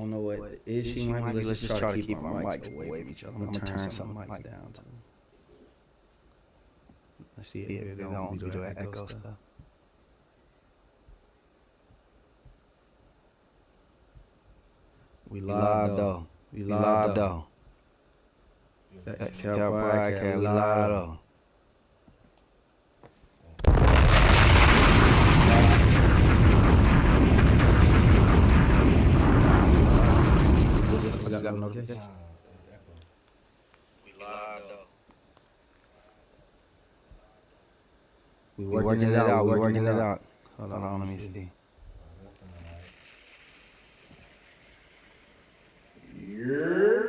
don't know what the issue might be. Let's just try to keep our mics away from each other. I'm gonna turn some mics down to. Let's see if they don't do that echo stuff. We live though. We live though. Takeoff K, we live though. I got no notification. We live though. We working it out. We working it out. Hold on, let me see. Yeah.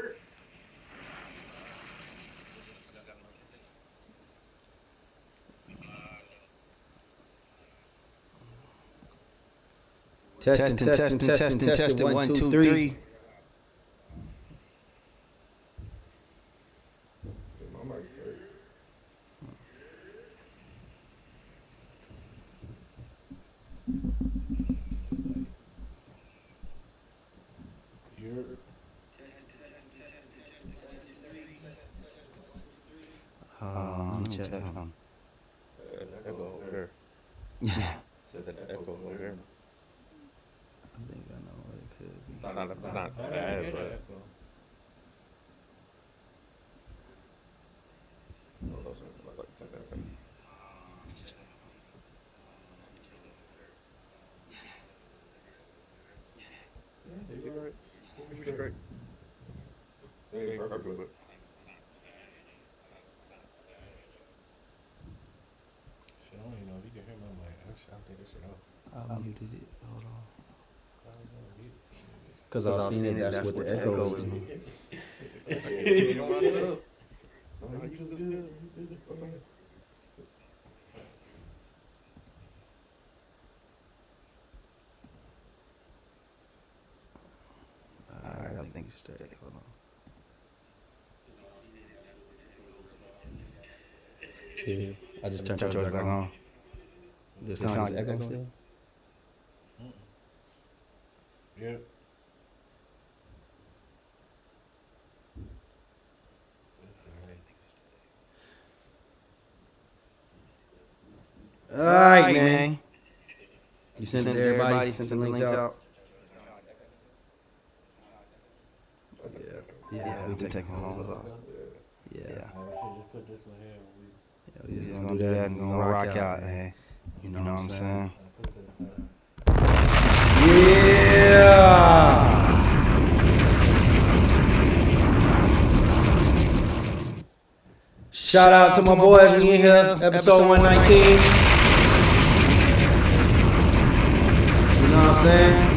Testing. 1, 2, 3. Let me check something. Echo over there. Yeah. Said that echo over there. I think I know what it could be. Not bad, but. Yeah, you're right. You're straight. They ain't perfect, but. Shit, I don't even know if you can hear my mic. I think this shit off. I muted it. Hold on. I don't know if you. Because I was seeing it, that's what the echo was. Alright, I think it's straight. Hold on. Chill. I just turned yours back on. The sound is echoing still? Yeah. Alright, man. You sent it to everybody, sent the links out. Yeah, we taking those off. Yeah. Just put this one here. We just gonna do that and gonna rock out, man. You know what I'm saying? Yeah! Shout out to my boys, we in here, episode 119. You know what I'm saying?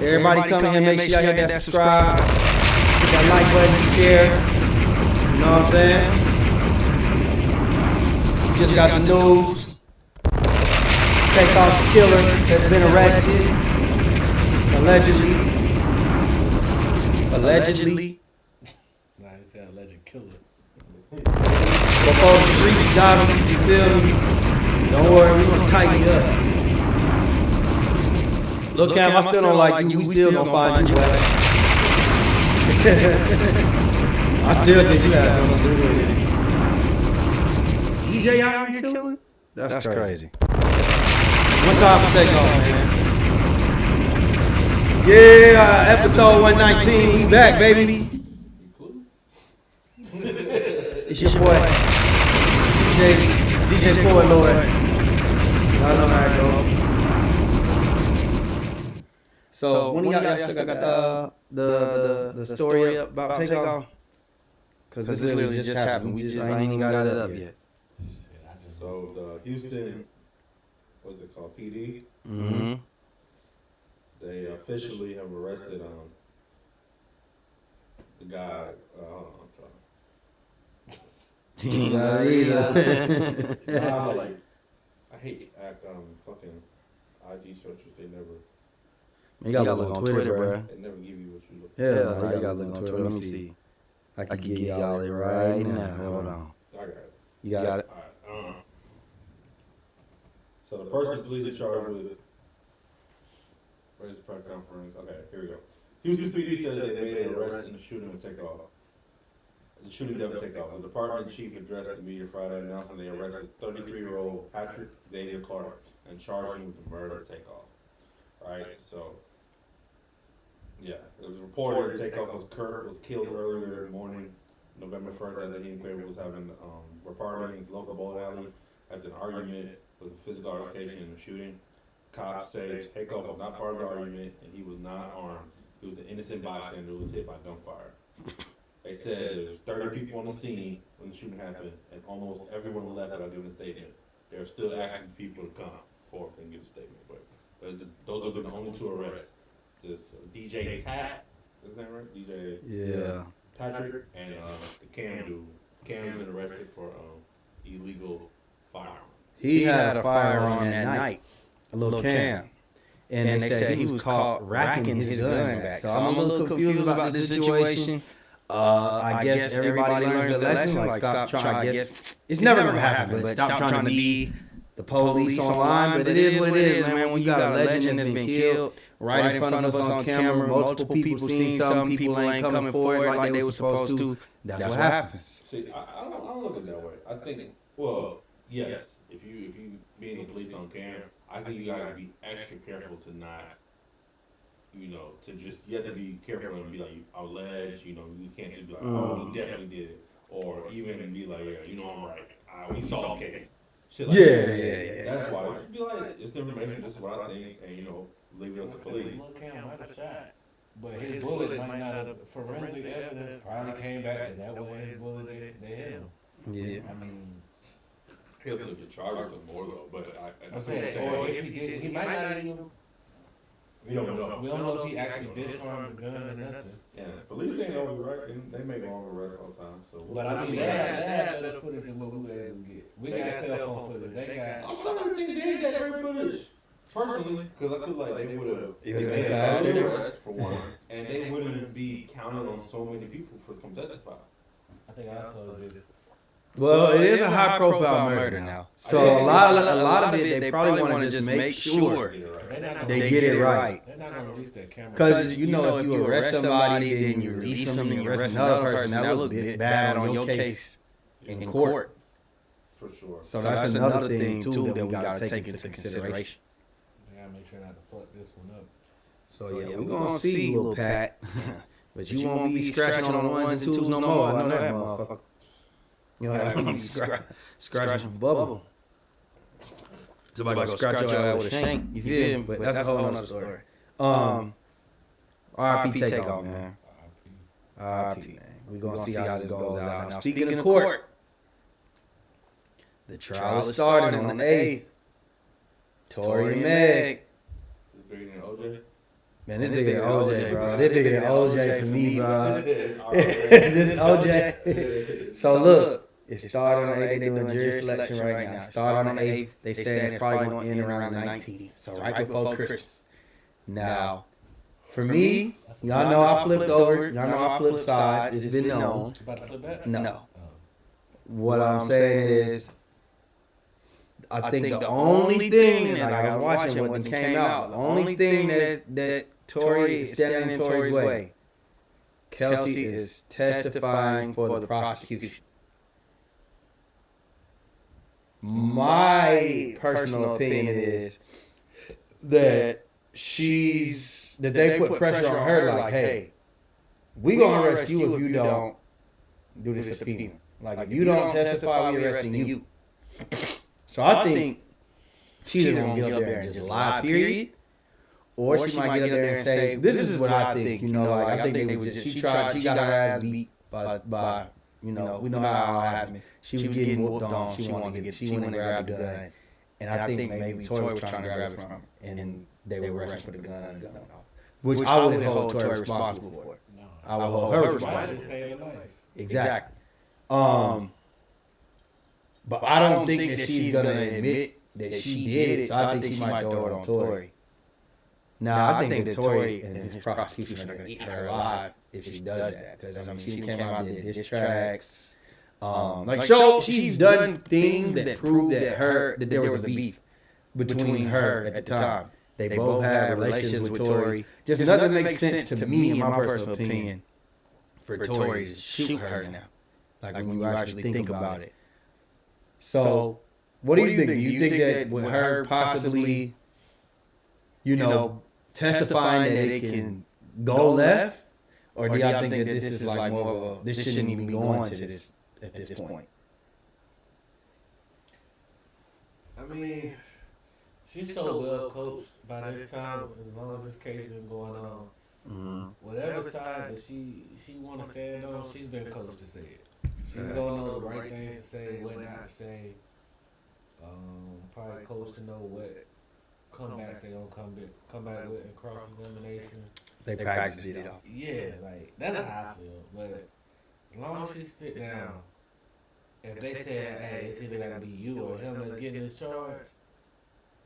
Everybody come in here, make sure y'all hit that subscribe, hit that like button, share. You know what I'm saying? We just got the news. Takeoff Killer has been arrested. Allegedly. Nah, he said alleged killer. Before the streets got him, you feel me? Don't worry, we're gonna tighten you up. Look, Cam, I still don't like you. We still gonna find you. I still think you have something to do with it. DJ out here killing? That's crazy. One time for Takeoff, man. Yeah, episode 119. We back, baby. It's your boy, DJ Coy Lord. Y'all know how it go. So when y'all still got the story up about Takeoff? Because this literally just happened. I ain't even got it up yet. So the Houston, what's it called, PD? Mm-hmm. They officially have arrested the guy. I hate fucking IG searches. They never. You gotta look on Twitter, bro. They never give you what you look for. Yeah, no, you gotta look on Twitter. Let me see. I can give y'all it right now. Hold on. I got it. You got it? All right. So the person police are charged with Press press conference. Okay, here we go. Houston PD says they made an arrest in the shooting of Takeoff. The shooting didn't take off. The department chief addressed the media Friday announcing they arrested 33-year-old Patrick Xavier Clark and charged him with the murder of Takeoff. Right, so yeah, it was reported that Takeoff was killed earlier in the morning, November 1st, after he and Quaver was having were partying in the local bowling alley after an argument with a physical altercation in the shooting. Cops say Takeoff was not part of the argument and he was not armed. He was an innocent bystander who was hit by gunfire. They said there was 30 people on the scene when the shooting happened, and almost everyone left without giving a statement. They're still asking people to come forth and give a statement, but those are the only two arrests. Just DJ Pat, is that right? DJ Patrick and the Cam dude. Cam's been arrested for illegal firearm. He had a firearm that night, a little Cam. And they said he was caught racking his gun back. So I'm a little confused about this situation. I guess everybody learns the lesson. Like, stop trying. I guess it's never gonna happen. But stop trying to be the police online. But it is what it is, man. When you got a legend that's been killed right in front of us on camera, multiple people seen something, people ain't coming forward like they were supposed to. That's what happens. See, I don't look at it that way. I think, well, yes, if you being the police on camera, I think you gotta be extra careful to not. You have to be careful and be like, allege, you can't just be like, oh, he definitely did it. Or even be like, yeah, I'm right. We solved the case. Shit like that. That's why. You should be like, it's information, this is what I think, and, leave it up to police. Cam might have shot, but his bullet might not have, forensic evidence probably came back that way his bullet, they hit him. Yeah. I mean, He'll still get charged with some more, though, but I'm saying, or if he might not even. We don't know. We don't know if he actually disarmed the gun or nothing. Yeah, police ain't always right. They make wrong arrests all the time. So, but I mean, they had better footage than what we were able to get. We got cell phone footage. They got. I'm starting to think they got great footage. Personally, because I feel like they would have made faster arrest for one, and they wouldn't be counting on so many people to come testify. I think also just. Well, it is a high-profile murder now, so a lot of it they probably want to just make sure they get it right. They're not gonna release that camera. Because if you arrest somebody, then you release them, and you arrest another person, that look bad on your case in court. For sure. So that's another thing too that we gotta take into consideration. We gotta make sure not to fuck this one up. So yeah, we're gonna see, little Pat, but you won't be scratching on the ones and twos no more. I know that, motherfucker. Like be scratching for bubble. Somebody gonna scratch your ass with a shank. You feel me? But that's a whole other story. R.I.P. Takeoff, man. R.I.P. man. We gonna see how this goes out. Now, speaking of court, the trial is starting on the 8th. Tory and Meg. This bigger than OJ? Man, this bigger than OJ, bro. This bigger than OJ for me, bro. This is OJ. So look. It started on the 8th. They're doing jury selection right now. It started on the 8th. They saying it's probably going to end around the 19th. So right before Christmas. Now, for me, y'all know I flipped over. Y'all know I flipped sides. It's been known. No. What I'm saying is, I think the only thing that I was watching when it came out, the only thing that Tory is standing in Tory's way, Kelsey is testifying for the prosecution. My personal opinion is that they put pressure on her, like, hey, we gonna arrest you if you don't do this subpoena. Like, if you don't testify, we arresting you. So I think she's either gonna get up there and just lie, period, or she might get up there and say, this is what I think. I think they would just, she got her ass beat by we know how it happened. She was getting whooped on. She wanted to grab the gun. And I think maybe Tory was trying to grab it from her. And they were rushing for the gun off. Which I wouldn't hold Tory responsible for. No. I would hold her responsible for it. Exactly. But I don't think that she's going to admit that she did it. So I think she might throw it on Tory. Now, I think that Tory and his prosecution are going to eat her alive if she does that. Because, she came out and did diss tracks. She's done things that prove that there was a beef between her at the time. They both have relations with Tory. Just nothing makes sense to me, in my personal opinion, for Tory to shoot her now. Like when you actually think about it. So, what do you think? Do you think that with her possibly, testifying that it can go left, or do y'all think that this is like more of a, this shouldn't even be going to this at this point? I mean, she's so well coached by this time. As long as this case been going on, whatever side that she want to stand on, she's been coached to say it. She's gonna know the right things to say, what not to say. Probably coached to know what comebacks they gonna come back with in cross examination. They practiced it all. Yeah, like that's how I feel. But as long as she stick down, if they say, hey, it's either gotta be you or him that's getting this charge,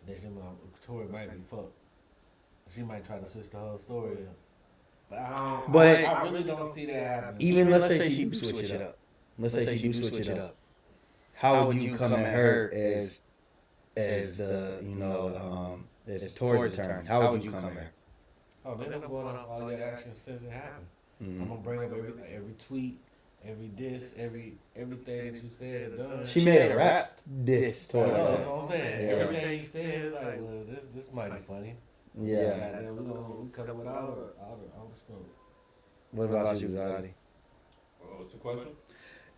then Tory might be fucked. She might try to switch the whole story up. But I really don't see that happening. Even let's say she do switch it up. Let's say she do switch it up. How would you come at her as the as Tory's attorney? How would you come at her? Oh, they're not going off all your actions since it happened. I'm gonna bring up every tweet, every diss, everything that you said and done. She made a rap diss towards That's what I'm saying. Yeah. Everything you said is like, well, this might be funny. Yeah. Then we come with all the smoke. What about you, Zadie? What's the question?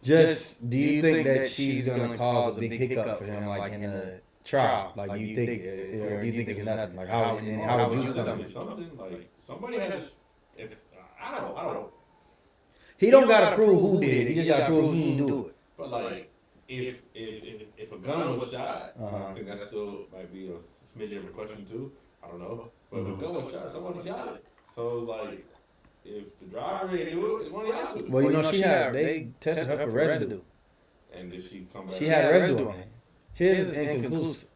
Just, do you think that she's gonna cause a big hiccup for him, like in the trial? Like, do you think, or do you think it's nothing? Like, how would you come? Something like somebody has. If I don't. He don't gotta prove who did it. He just gotta prove he didn't do it. But like, if a gun was shot, I think that still might be a smidgen of a question too. I don't know. But if a gun was shot, somebody shot it. So like, if the driver didn't do it, it's one of y'all two. Well, they tested her for residue. And did she come back? She had residue on it. His is inconclusive.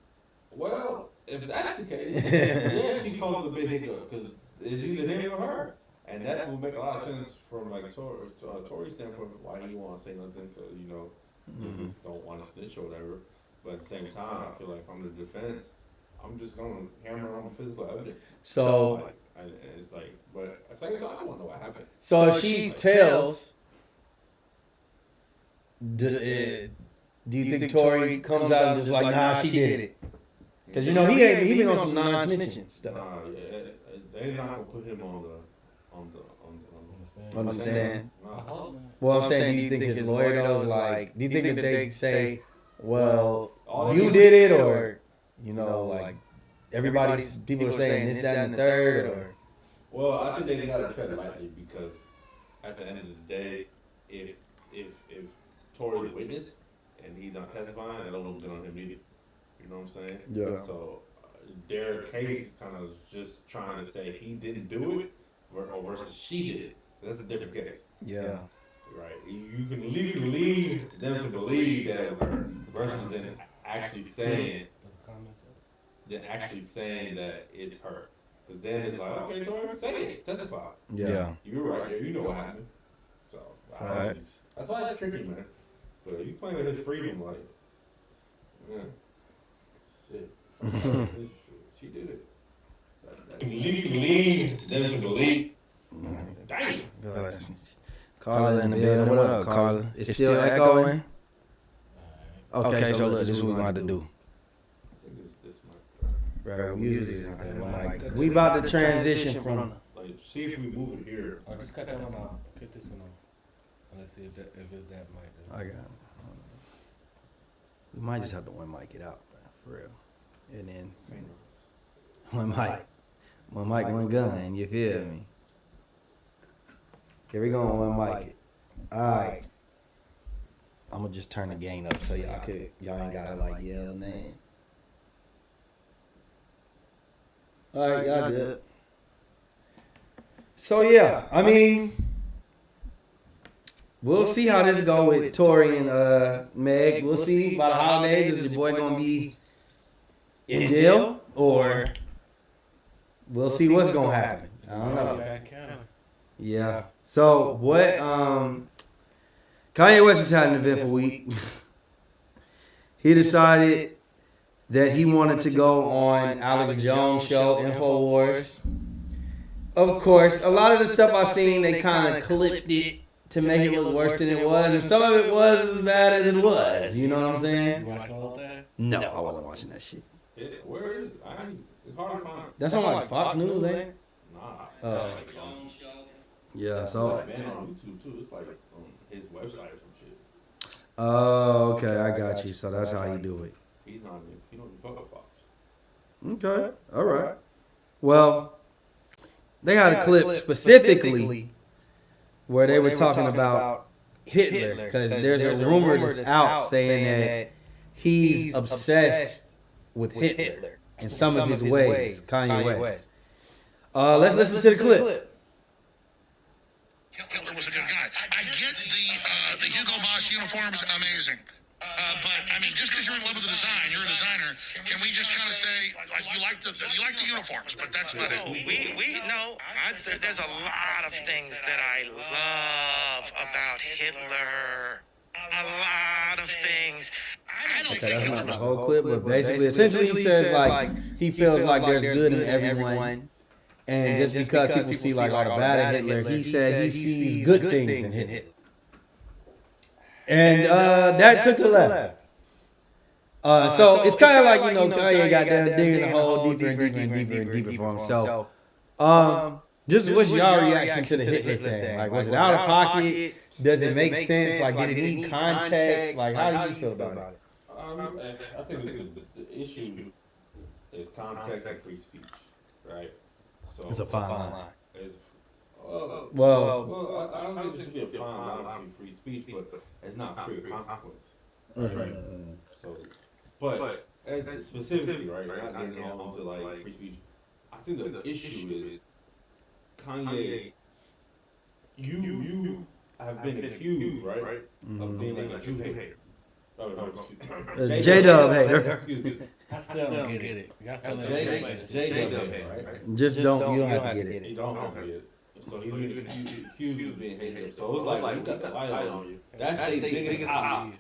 Well, if that's the case, then she caused a big hiccup because it's either him or her. And that will make a lot of sense from like Tory's standpoint why he won't say nothing because he just don't want to snitch or whatever. But at the same time, I feel like from the defense, I'm just gonna hammer on the physical evidence. So it's like, but at the same time, I don't know what happened. So if she tells, do you think Tory comes out and just like, nah, she did it? Because he been on some non-snitching stuff. They're not gonna put him on the Understand? Well, I'm saying, do you think his lawyer knows? Like, do you think that they say, well, you did it, or like people are saying this, that, and the third, or? Well, I think they gotta tread lightly because at the end of the day, if Tory's a witness and he's not testifying, I don't look good on him either. You know what I'm saying? Yeah. So their case kind of just trying to say he didn't do it versus she did it. That's a different case. Yeah. Right. You can lead them to believe that it was her versus them actually saying that it's her. Because then it's like, okay, Tori, say it, testify. Yeah. You're right. You know what happened. So that's why it's tricky, man. But you playing with his freedom, like, man, shit. She did it. Lead them to believe. Damn. Carla in the building. What up, Carla? It's still echoing? Okay, so look, this is what we're going to have to do. Right, we usually do that. We about to transition from. Like, see if we move it here. Or just cut that one off. Put this one on. And let's see if that might. I got it. We might just have to one mic it out, for real. And then one mic, one gun. You feel me? Here we go on one mic. All right. I'm gonna just turn the gain up so y'all ain't gotta like yell name. All right, y'all good. So yeah, I mean, we'll see how this go with Tory and Meg. We'll see by the holidays. Is your boy gonna be in jail, or we'll see what's gonna happen? I don't know. Yeah. So what? Kanye West has had an eventful week. He decided that he wanted to go on Alex Jones' show, InfoWars. Of course, a lot of the stuff I seen, they kind of clipped it to make it look worse than it was, and some of it was as bad as it was. You know what I'm saying? You watched the whole thing? No, I wasn't watching that shit. Yeah, where is it? It's hard to find. That's on like Fox News, ain't it? Nah. Yeah, It's so. like banned on YouTube too. It's like on his website or some shit. Oh, okay, I got you. So that's how you do it. He don't even talk about Fox. Okay, all right. Well, they had a clip specifically where they were talking about Hitler, because there's a rumor that's out saying that he's obsessed with Hitler and some of his ways, Kanye West. Let's listen to the clip. Hitler was a good guy. I get the Hugo Boss uniforms, amazing. But I mean, just because you're in love with the design, you're a designer. Can we just kind of say like you like the uniforms, but that's about it? There's a lot of things that I love about Hitler. A lot of things. I don't Okay, think that's not the whole clip, but basically, essentially, he says like he feels like there's good in everyone, and just because people see like all the bad in Hitler, he said he sees good things in Hitler. And that took the left. So it's kind of like, you know, Kanye got down digging the hole deeper and deeper for himself. Just what's your reaction to the Hitler thing? Like, was it out of pocket? Does it make sense? Like, did it need context? Like, how do you feel about it? I think the issue is context and free speech, right? So It's a fine line. It's, Well, I don't think there should be a fine line for free speech, but it's not free of consequence, right? So, but as specifically, right, not getting all into like free speech, I think the issue is Kanye. You have been accused, right, of being like a Jew hater. J-Dub hater. Excuse me. I still don't get it. Y'all still don't J-Dub get it. hater, right? Just don't. You don't have to get it. You don't have to get it. So he's been accused of being hated. So it's like you got the light on you. That's their biggest eye.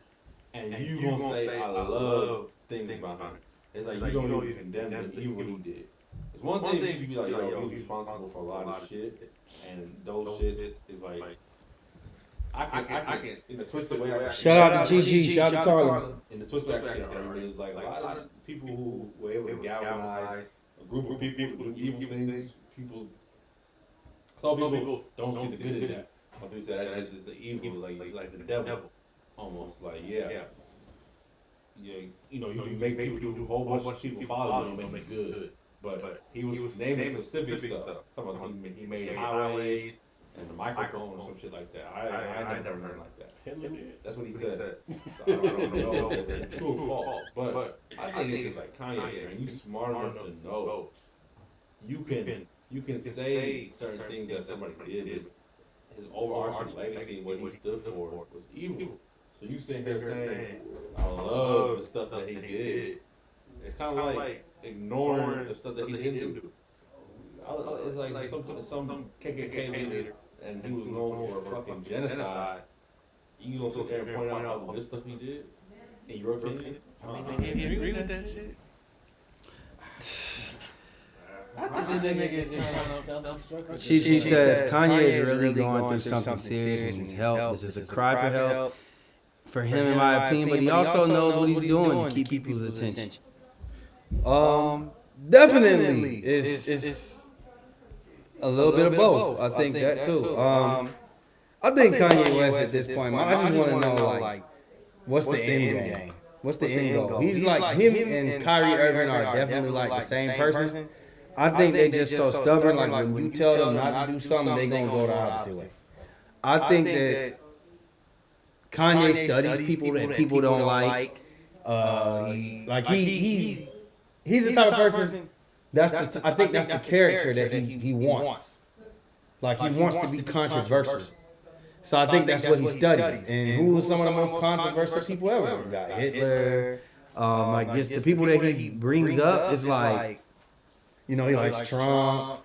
And you gonna say I love things behind it. It's like you don't even condemn the evil he did. It's one thing if you be like, yo, he's responsible for a lot of shit, and those shits is like I can in the twisted way. Shout out to GG. Shout out to Carla. In the twisted way, I can argue is like a lot of people who were able to galvanize a group of people to do evil things. Some people don't see the good in that. Some people say that's just the evil, like it's like the devil, almost like you know, you can make people do a whole bunch of people follow you, don't make it good. But he was naming specific stuff. Some of them he made highways and the microphone or some shit like that. I never heard like that. Hitler did. That's what he said. So I don't know if it's true or false, but I think it's like Kanye, man. You smart enough to know you can say certain things that somebody did, but his overarching legacy and what he stood for was evil. So you sitting here saying, I love the stuff that he did. It's kind of like ignoring the stuff that he didn't do. It's like some KKK leader, and he was known for a fucking genocide. You gonna sit there and point out all the good stuff he did, in your opinion? I mean, if you agree with that shit. I think this nigga is self-destructive. She says Kanye is really going through something serious and needs help. This is a cry for help for him, in my opinion. But he also knows what he's doing to keep people's attention. Definitely, it's a little bit of both. I think that too. I think Kanye West at this point, I just want to know like, what's the end game? What's the end goal? He's like him and Kyrie Irving are definitely like the same person. I think they just so stubborn. Like when you tell them not to do something, they gonna go the opposite way. I think that Kanye studies people that people don't like. He's the type of person. I think that's the character that he wants. Like he wants to be controversial. So I think that's what he studies. And who was some of the most controversial people ever? We got Hitler. Like this, the people that he brings up is like, you know, he likes Trump.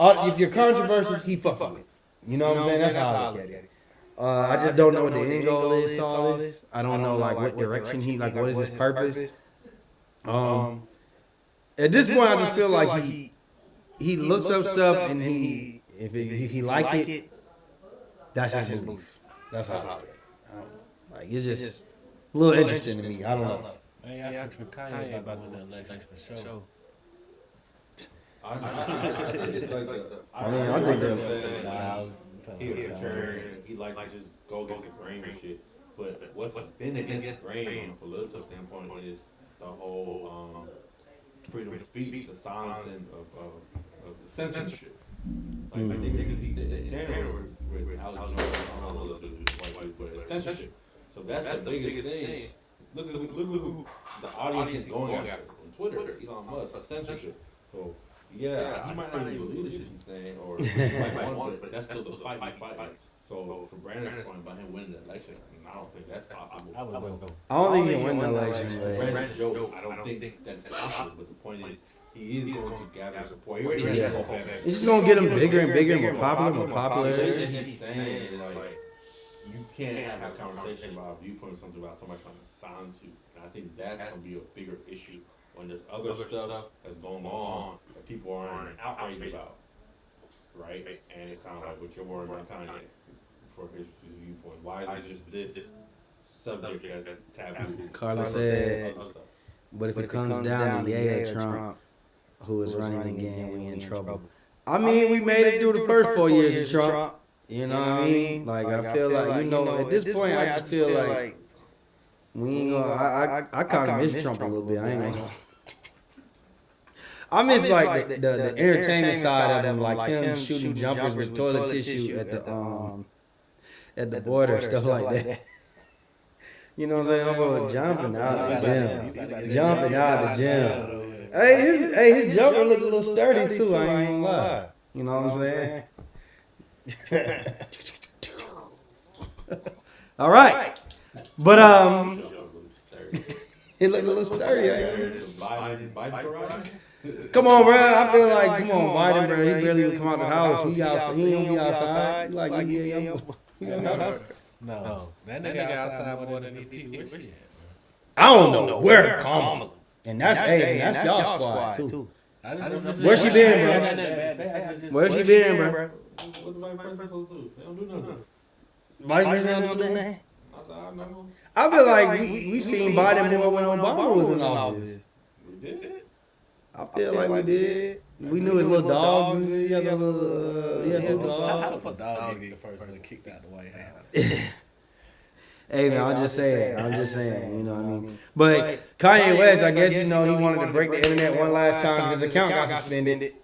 If you're controversial, he fucking with. You know what I'm saying? That's how I look at it. I just don't know what the end goal is to all this. I don't know like what direction what is his purpose. At this point, I just feel like he looks up stuff and if he like it, that's his belief. That's how I look at it. Like it's just a little interesting to me. I don't know. Man, y'all took Kanye about the election for sure. I think Nah, he a contrarian. He like to just go against the grain and shit. But what's been against the grain from a political standpoint is the whole freedom of speech, the silencing of the censorship. Like niggas, he's tampered with Alex Jones, I don't know white dude, but it's censorship. So that's the biggest thing. Look who the audience is going after on Twitter. Elon Musk, censorship. So yeah, he might not agree with leadership he's saying, or he might want it, but that's still the fight he's fighting. So from Brandon's point about him winning the election, I don't think that's possible. I don't think he can win the election, but Brandon's joke, I don't think that's possible. But the point is, he is going to gather support. He already has that whole family. it's just gonna get him bigger and bigger and more popular. The shit he's saying is like, you can't have a conversation about a viewpoint or something about somebody trying to silence you. And I think that's gonna be a bigger issue when there's other stuff that's going on that people aren't outraged about, right? And it's kind of like what you're worried about Kanye for his viewpoint. Why is it just this subject that's taboo? Carlos said, but if it comes down to Ye or Trump, who is running again, we in trouble. I mean, we made it through the first 4 years of Trump. You know what I mean? Like, I feel like, at this point, I just feel like we ain't gonna, I kind of miss Trump a little bit. I ain't gonna. I miss like the entertainment side of him, like him shooting jumpers with toilet tissue at the border, stuff like that. You know what I'm saying? I'm about jumping out the gym. Jumping out the gym. His jumper looked a little sturdy too, I ain't gonna lie. You know what I'm saying? All right. But it looked a little sturdy. Come on, bro. I feel like, come on, Biden, bro. He barely even come out the house. He don't be outside. No, that nigga outside more than these people. I don't know where Kamala. And that's y'all squad too. Where she been, bro? Where she been, bro? What the vice president supposed to do? They don't do nothing. Vice president don't do nothing. I feel like we seen Biden more when Obama was in office. We did. I feel like we did. We knew his little dogs. He had two dogs. How the dog get the first one kicked out the White House? Hey man, I'm just saying, you know what I mean? But Kanye West, I guess, he wanted to break the internet one last time because his account got suspended.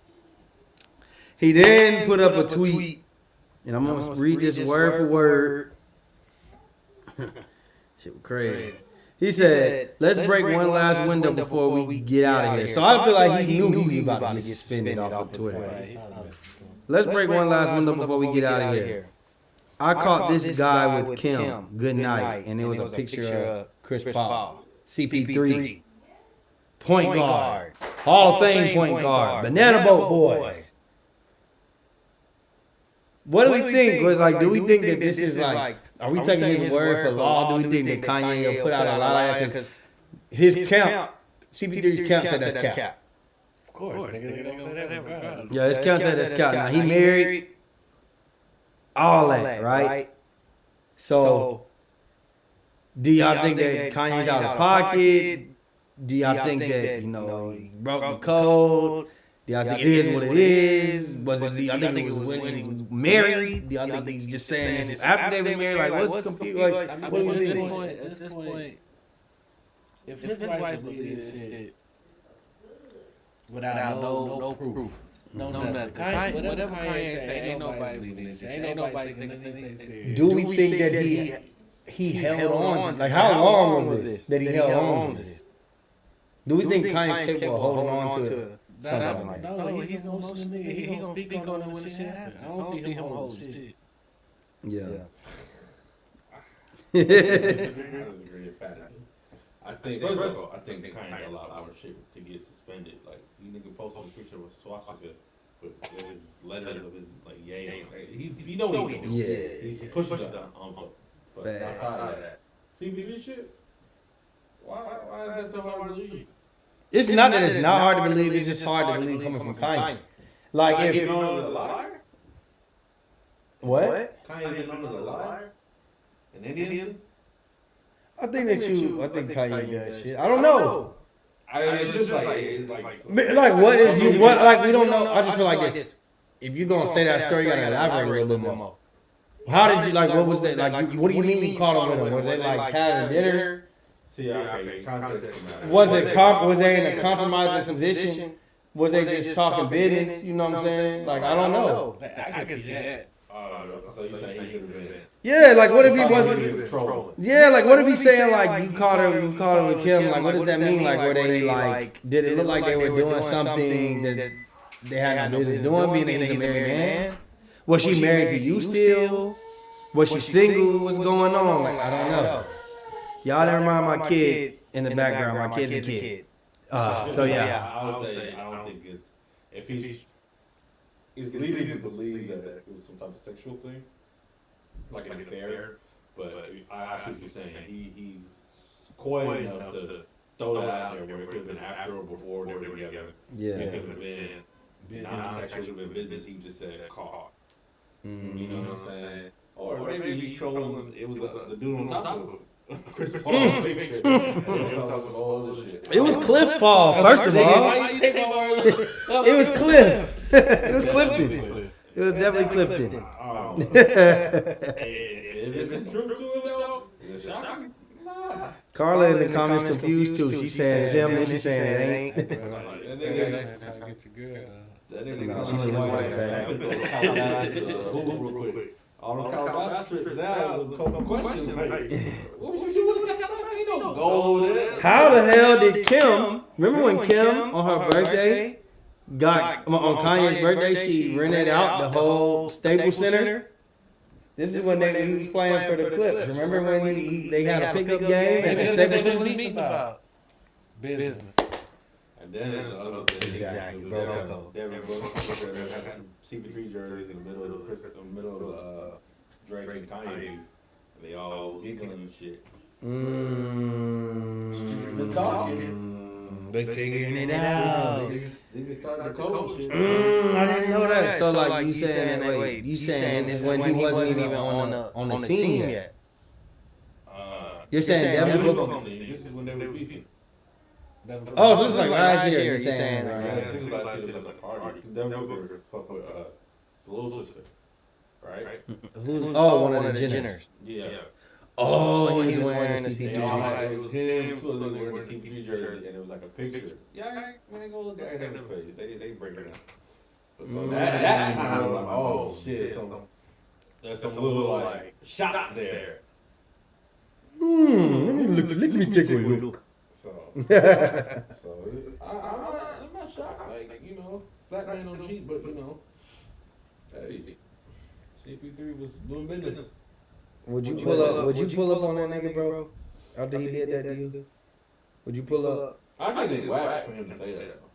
He then put up a tweet, and I'm going to read this word for word. Shit was crazy. He said, let's break one last window before we get out of here. So I feel like he knew he was about to get suspended off of Twitter. Let's break one last window before we get out of here. I caught this guy with Kim, good night, and it was a picture of Chris Paul, CP3, point guard, Hall of Fame point guard, Banana Boat Boys. What do we think? Do we think that this is like, are we taking his word for law? Do we think that Kanye will put out a lot of that? Because his count, CP3's count said that's cap. Of course. Yeah, his count said that's cap. Now, he married. All that, right? So, do y'all think that Kanye's out of pocket? Do y'all think that, he broke the code? Do y'all think it is what it is? Do y'all think it was when he was married? Do y'all think he's just saying this after they were married? Like, what's confused? Like, what do you think? At this point, if his wife believed this shit without no proof, no nothing. Whatever Kanye say, ain't nobody believing this shit. Ain't nobody taking anything serious. Do we think that he held on to, like, how long was this that he held on to this? Do we think Kanye's capable of holding on to something like that? No, he's an emotional nigga. He gonna speak on it when the shit happen. I don't see him holding shit. Yeah. I disagree emphatically. I think Kanye got a lot more shit to get suspended. Like, you nigga posted a picture with swastika, but his letters of his, like, yay. He know what he's doing. Yeah. He pushed the envelope. But outside of that, CBD shit, why is that so hard to believe? It's not that it's not hard to believe. It's just hard to believe coming from Kanye. Like if He's known as a liar. what? Kanye been known as a liar. In Indians. I think Kanye does shit. I don't know. It's just like Like what is you? What like we don't know. I just feel like this. If you're gonna say that story, you gotta elaborate a little bit more. How did you like? What was that? Like, what do you mean you caught him with him? Was they like having dinner? See, okay, context. Was they in a compromising position? Was they just talking business? You know what I'm saying? Like I don't know. I can see that. So you saying he could have been? Yeah, like what if he wasn't trolling? Yeah, like what if he's saying like you caught her with Kim? Like what does that mean? Like were they like did it look like they were doing something that they had no business doing? Being that he's a married man? Was she married to you still? Was she single? What's going on? Like I don't know. Y'all never mind my kid in the background. My kid's a kid. So yeah. I would say I don't think it's if he's leading to believe that it was some type of sexual thing, like an affair. But I see what you're saying. He's coy enough to throw that out there where it could have been after or before they were together. Yeah. It could have been non-sexual, it could have been business. He just said caught. Mm-hmm. You know what I'm saying? Or maybe he's trolling. It was the dude on top of him. Chris Paul picture. It was Cliff Paul, first of all. It was Cliff. It was Clifton. It was definitely Clifton. If it's true to him though, it's shocking. Nah. Carla in the comments confused too. She saying it's him, and she saying it ain't. That nigga Trying to get you good, That nigga Nah, talking she just about like that. Google real quick. All the Calabasas trips now, a couple questions. What was you doing? Ain't no gold in it. How the hell did Kim? Remember when Kim on her birthday got on Kanye's birthday? She rented out the whole Staples Center. This is when he was playing for the Clips. Remember when they had a pickup game at the Staples Center? Business. And then there's the other thing. Exactly, bro. Devin Booker had CP3 jerseys in the middle of Drake and Kanye. And they all was giggling and shit. The talking. They figuring it out. Niggas started to code shit. I didn't know that. So like you saying that? Wait, you saying this when he wasn't even on the team yet? You're saying Devin Booker? This is when they were beefing. Oh, so this is like last year. You're saying? Yeah, I think last year was like a party. Devin Booker fucked with the little sister, right? One of the Jenners. Yeah. Oh, he was wearing the They all CP3. had, it was him, two of them wearing the CP3 jersey, and it was like a picture. Yeah, man, go look at that page. They break it down. But so that kind of like, oh shit, there's some little like shots there. Let me take a look. So I'm not shocked. Like, you know, black man don't cheat, but you know, hey, CP3 was doing business. Would you pull up on that nigga, bro? After he did that to you? Would you pull up? I think it's whack for him to say that though.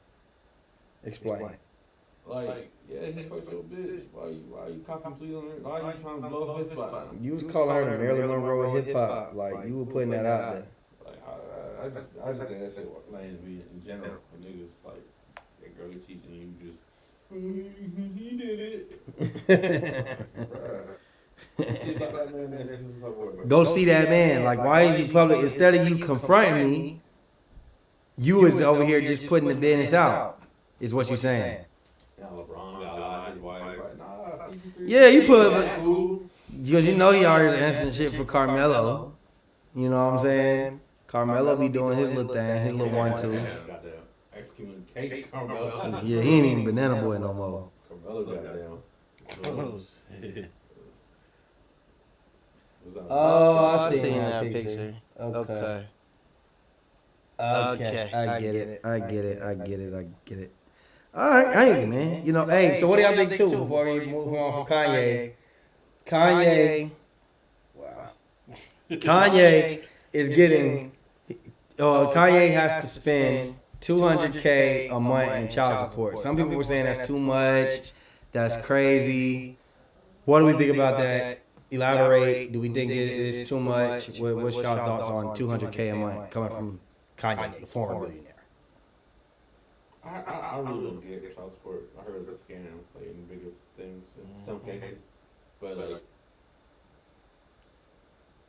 Explain. Like, yeah, he fucked your bitch. Why you copping pleas on her? Why are you trying to blow up his spot? You was calling her the Marilyn Monroe of hip hop. Like you were putting that out there. Like, I just think that's just lame to me in general. When niggas like, that girl you cheating, you just, he did it. Go see that man. Like, why is you public? Instead of you confronting me, you is over here just putting the business out. Is what you're saying? Yeah, LeBron got a lot of his wife right now. Yeah, you put because you know he always answering shit for Carmelo. You know what I'm saying? Carmelo be doing his little thing, his little 1-2. Goddamn, executing cake, Carmelo. Yeah, he ain't even Banana Boy no more. Carmelo, goddamn. Oh, I seen that picture. Okay. Okay, I get it. All right, hey man. You know, hey. So what do y'all think too? Before we move on from Kanye, wow. Kanye is getting. Kanye has to spend $200K a month in child support. Some people were saying that's too much. That's crazy. What do we think about that? Elaborate. Do we think it is too much? What's y'all thoughts on $200K a month coming from Kanye, the former billionaire? I really don't get child support. I heard it's a scam, like in the biggest things in some cases. But like,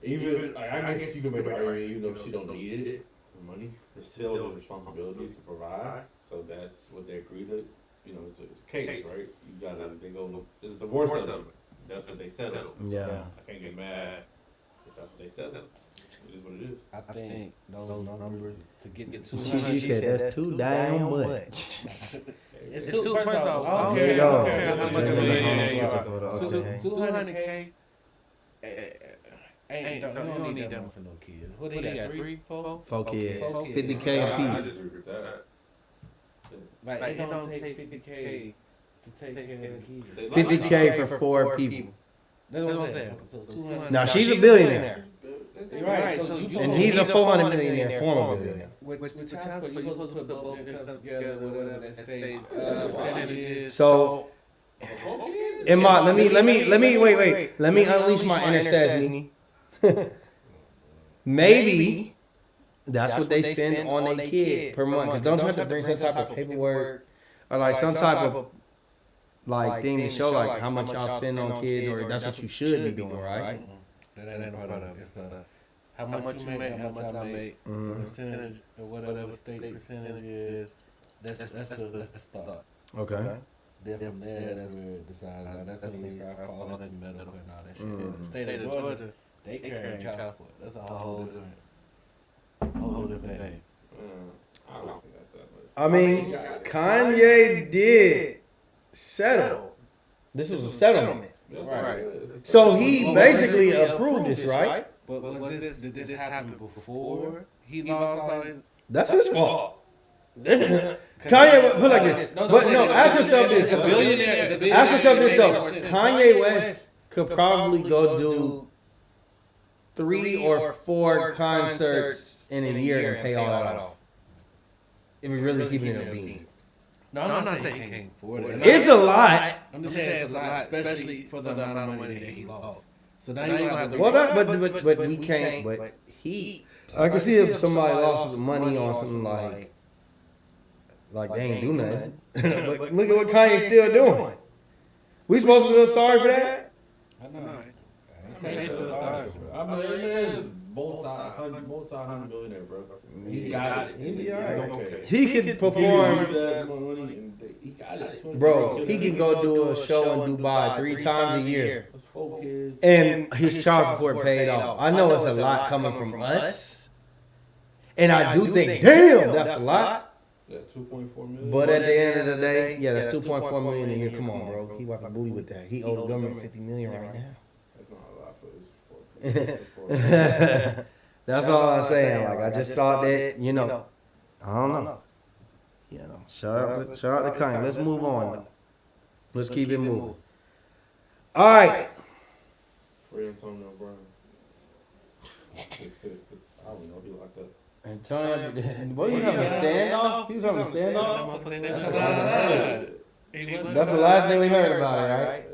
even like, I guess you can make an argument, even though she don't need it, the money, there's still the responsibility to provide. So that's what they agreed to. You know, it's a case, right? You gotta, they go, it's a divorce settlement. That's what they settled. Yeah. So I can't get mad if that's what they settled. It is what it is. I think those numbers to get to 200. She said that's too damn much. It's too. First off, I don't Here care. you go. I don't care how much a Okay. millionaire is. 200K. Ain't you don't need that for no kids. What they got? 3, 4? 4 kids, Four 50K I a piece. disagree with that. Like it don't take 50K to take care of the kids. 50K for 4 people. That's what I'm saying. So 200. Now she's a billionaire, Right. So you and he's a 400 millionaire, former billionaire. with child support, you supposed to put both incomes together, whatever that state's percentages. So, in my let me wait. Let me unleash my inner Sesame. Maybe that's what they spend on a kid per month. Because don't you have to bring some type of paperwork or like some type of like thing to show like how much y'all spend on kids, or that's what you should be doing, right? That ain't part of it. It's how much you make, how much I make, percentage or whatever state percentage is. That's the start. Okay. Then from there, that's where it decides. Now that's when you start falling into medical and all that shit. The state of Georgia, they carry child support. That's a whole different thing. I don't think that's that much. I mean, Kanye did settle. This was a settlement. Right. So he basically approved this, right? But did this happen before he lost all his? That's his fault. Kanye, put it like this. But no, ask yourself this. Ask yourself this though. Kanye West could probably go do 3 or 4 concerts in a year and pay all that off. If we're really keeping it a bean. No, I'm not saying he can't afford it. It's a lot. I'm just saying it's a lot, especially for the amount of money that he lost. So now you don't have to. Well, but we can't. But he, I can see if somebody lost some money on something like they ain't do nothing. But look at what Kanye's still doing. We supposed to be sorry for that? I know. I mean, multi-hundred millionaire, bro. He got it. He be all right. Okay. He could perform, He got it. bro. He can go do a show in Dubai 3 times a year, That's 4 kids. and his child support paid off. I know it's a lot coming from us, and I do think, damn, that's a lot. Yeah, 2.4 million. But at the end of the day, yeah, that's 2.4 million a year. Come on, bro. He wiping booty with that. He owed the government 50 million right now. That's not a lot for this. That's all I'm saying. Like, I just thought that, I don't know. Shout out to Kanye. Let's move on, though. Let's keep it moving. All right. Free Antonio Brown. I don't know. He locked up. Antonio, what are you having a standoff? He was having a standoff? That's the last thing we heard about it, right?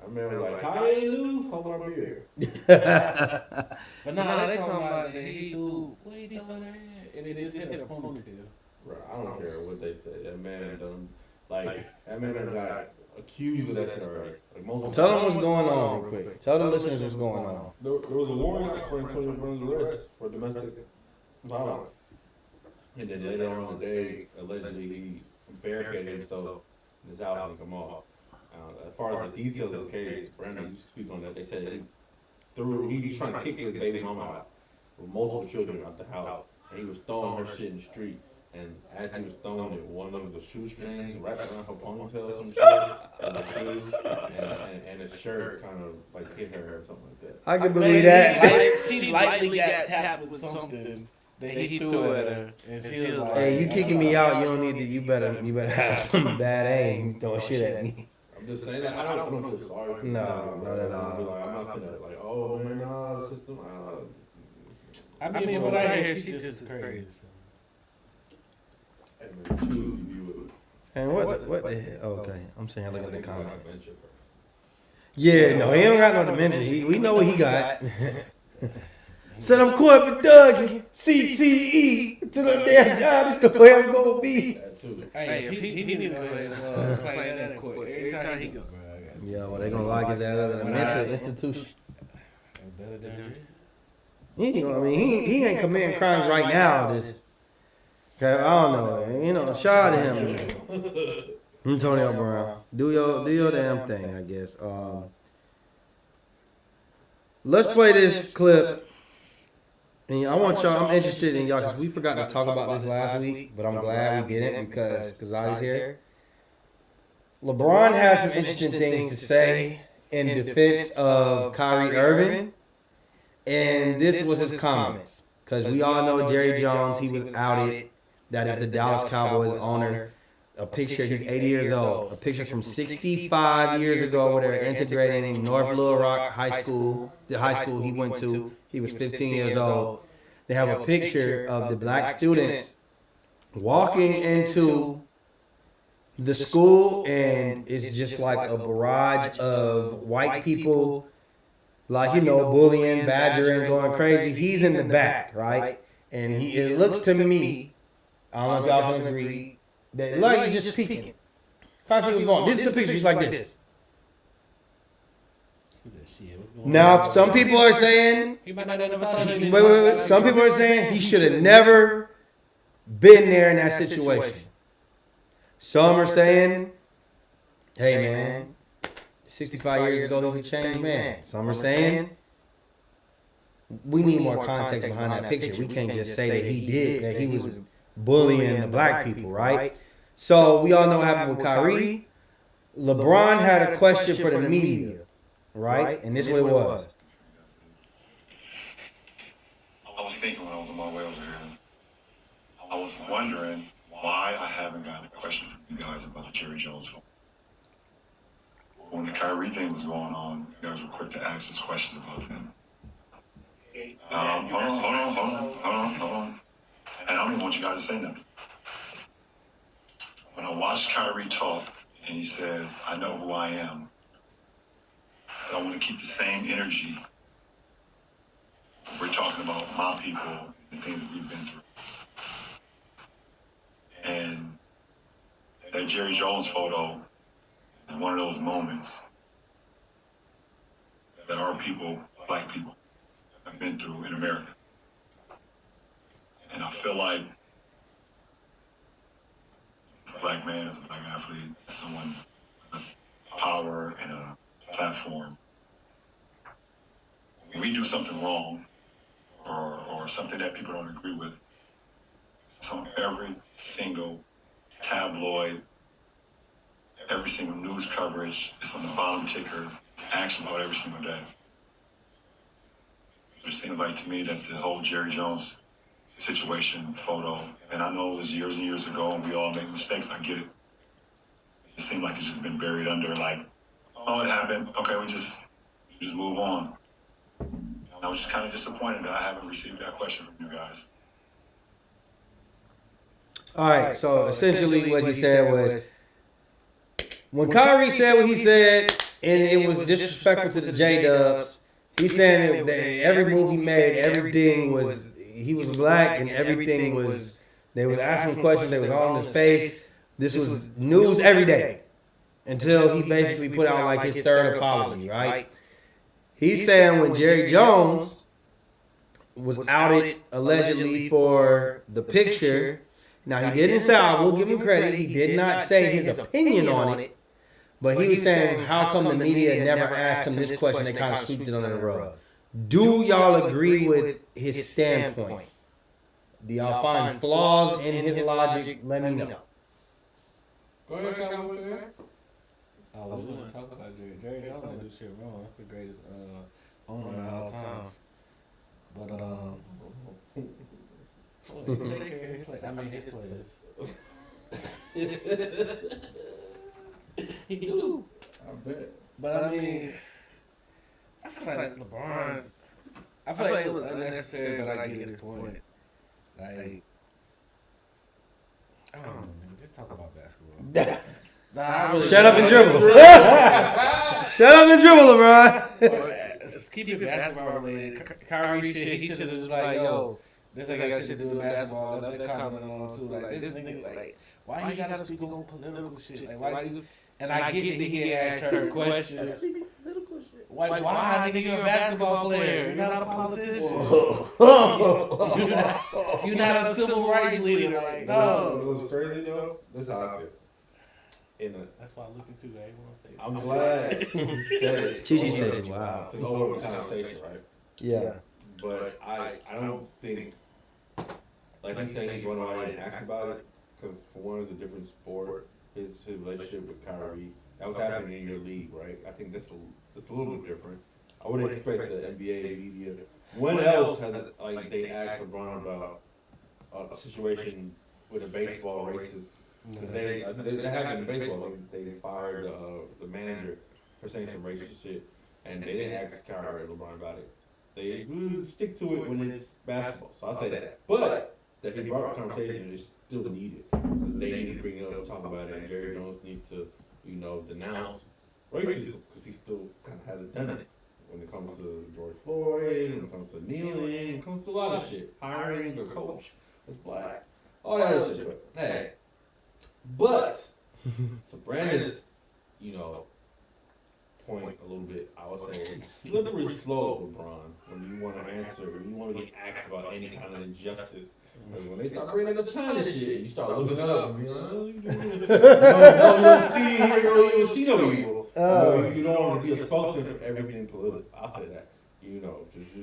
I remember like Kanye lose, hold my beer. But no, they talking about that he do what he doing there, and it just hit a ponytail. Bro, I don't care what they say. That man done that man done got accused of that shit already. Like, multiple Tell them times. what's going on real quick. Tell the listeners what's going on. There was a warrant out for Antonio Brown's arrest for domestic violence. And then later on in the day, allegedly he barricaded himself in his house and come off. As far as the details of the case, Brandon, you speak on that. They said he was trying to kick his baby mama out with multiple children out the house, and he was throwing her shit in the street. And as he was throwing it, one of the shoestrings wrapped around her ponytail or some shit, and the shirt kind of like hit her or something like that. I can believe that. She lightly got tapped with something that he threw at her, and she was like, Hey, you kicking me out, you don't need to, you better have some bad aim. You throwing shit at me. I'm just saying that I don't feel sorry for No, not at all. Like, I'm not finna like, oh man, nah, the system. I mean, from what I hear, she just crazy. So. And then choose you would. And what the hell? Okay, I'm saying look at the comment. Yeah, no, he don't got no dementia. We know what he got. Said I'm Corbin Doug, CTE to the damn job. This the way I'm gonna be. Hey, if he need to go ahead and play that in court every time he go, bro. Yeah, well, they gonna lock his ass up in a mental institution. Better than He ain't committing crimes right now. This, okay, I don't know. Shout out to him. Antonio Brown, do your damn thing, I guess. Let's play this clip. And I want y'all, I'm interested in y'all because we forgot to talk about this last week, but I'm glad we didn't because I was here. LeBron has some interesting things to say in defense of Kyrie Irving, and this was his comments. Because we all know Jerry Jones, he was outed. That is the Dallas Cowboys owner. A picture, he's 80 years old. A picture from 65 years ago where they're integrating North Little Rock High School, the high school he went to. He was 15 years old. They have a picture of the black students walking into the school, and it's just like a barrage of white people, like, bullying, badgering, going crazy. He's in the back, right? And it looks to me, I don't know if y'all can agree, that like he's just peeking. Constantly going. This is the picture. He's like this. Now, some people are saying, wait. Some people are saying he should have never been there in that situation. Some are saying, hey man, 65 years ago he's a changed man. Some are saying, we need more context behind that picture. We can't just say that he was bullying the black people, right? So we all know what happened with Kyrie. LeBron had a question for the media, right? And this is what it was. I was thinking when I was on my way over here, I was wondering why I haven't gotten a question from you guys about the Jerry Jones phone. When the Kyrie thing was going on, you guys were quick to ask us questions about them. Hold on. And I don't even want you guys to say nothing. When I watched Kyrie talk and he says, I know who I am, but I want to keep the same energy. We're talking about my people and things that we've been through. And that Jerry Jones photo is one of those moments that our people, black people, have been through in America. And I feel like as a black man, as a black athlete, as someone with power and a platform, when we do something wrong or something that people don't agree with, it's on every single tabloid, every single news coverage. It's on the bottom ticker. It's action about every single day. It seems like to me that the whole Jerry Jones situation photo, and I know it was years and years ago and we all make mistakes, I get it. It seemed like it's just been buried under, like, oh, it happened, okay, we just move on. I was just kind of disappointed that I haven't received that question from you guys. All right, so essentially what he said was, when Kyrie said what he said, and it was disrespectful to the J-Dubs, he's saying that every move he made, everything was, he was black and everything was, they was asking questions, they was on his face. This was news every day until he basically put out like his third apology, right? He's saying when Jerry Jones was outed allegedly for the picture, now he didn't say, I will give him credit, he did not say his opinion on it, but he was saying, how come the media never asked him this question, they kind of swept it under the rug. Do y'all agree with his standpoint? Do y'all find flaws in his logic? Let me know. Go ahead, Cowboy. Oh, we want to talk about Jerry. Jerry Jones don't do shit wrong. That's the greatest owner of all times. But take care of his play. I mean, his players. He do. I bet. But I mean, I feel like LeBron. I feel like it was unnecessary, but I get his point. Like, I don't know, man. Just talk about basketball. Shut up and dribble. Shut up and dribble, LeBron. keep it basketball related. Kyrie shit, he should have just like, yo, this ain't got shit to do with basketball. They're commenting on too. Like, this nigga, like, why he gotta speak on political shit? Like, why do you? And I get that he asked her questions. Why, nigga, you're a basketball player. You're not a politician. You're not a civil rights leader. Like, no. It was crazy, though. This outfit. That's why I look at you. I ain't want to say that. I'm glad you said it. Chi said it. Wow. To go over the conversation, right? Yeah. But I don't think, like he's saying, he's one why I didn't ask about it, because for one, it's a different sport. His relationship with Kyrie, that was happening in your league, right? I think that's a little bit different. I would expect the NBA media. When else has like they asked LeBron about a situation with a baseball racist? Because they happened in baseball. They fired the manager for saying some racist shit, and they didn't ask Kyrie or LeBron about it. They stick to it when it's basketball. So I say that, but that he brought up conversation is still needed, because they need to bring it up and talk about it. And Jerry Jones needs to, denounce racism, because he still kind of hasn't done it when it comes to George Floyd, when it comes to kneeling, when it comes to a lot of shit, hiring a coach that's black, all that other shit. But hey, to Brandon's, point a little bit, I would say it's slippery slope, LeBron, when you want to answer, when you want to get asked about any kind of injustice. Because when they start bringing the China shit, you start looking up and be like, oh, you don't see no evil. You don't want to be a spokesman for everything political. I'll say that.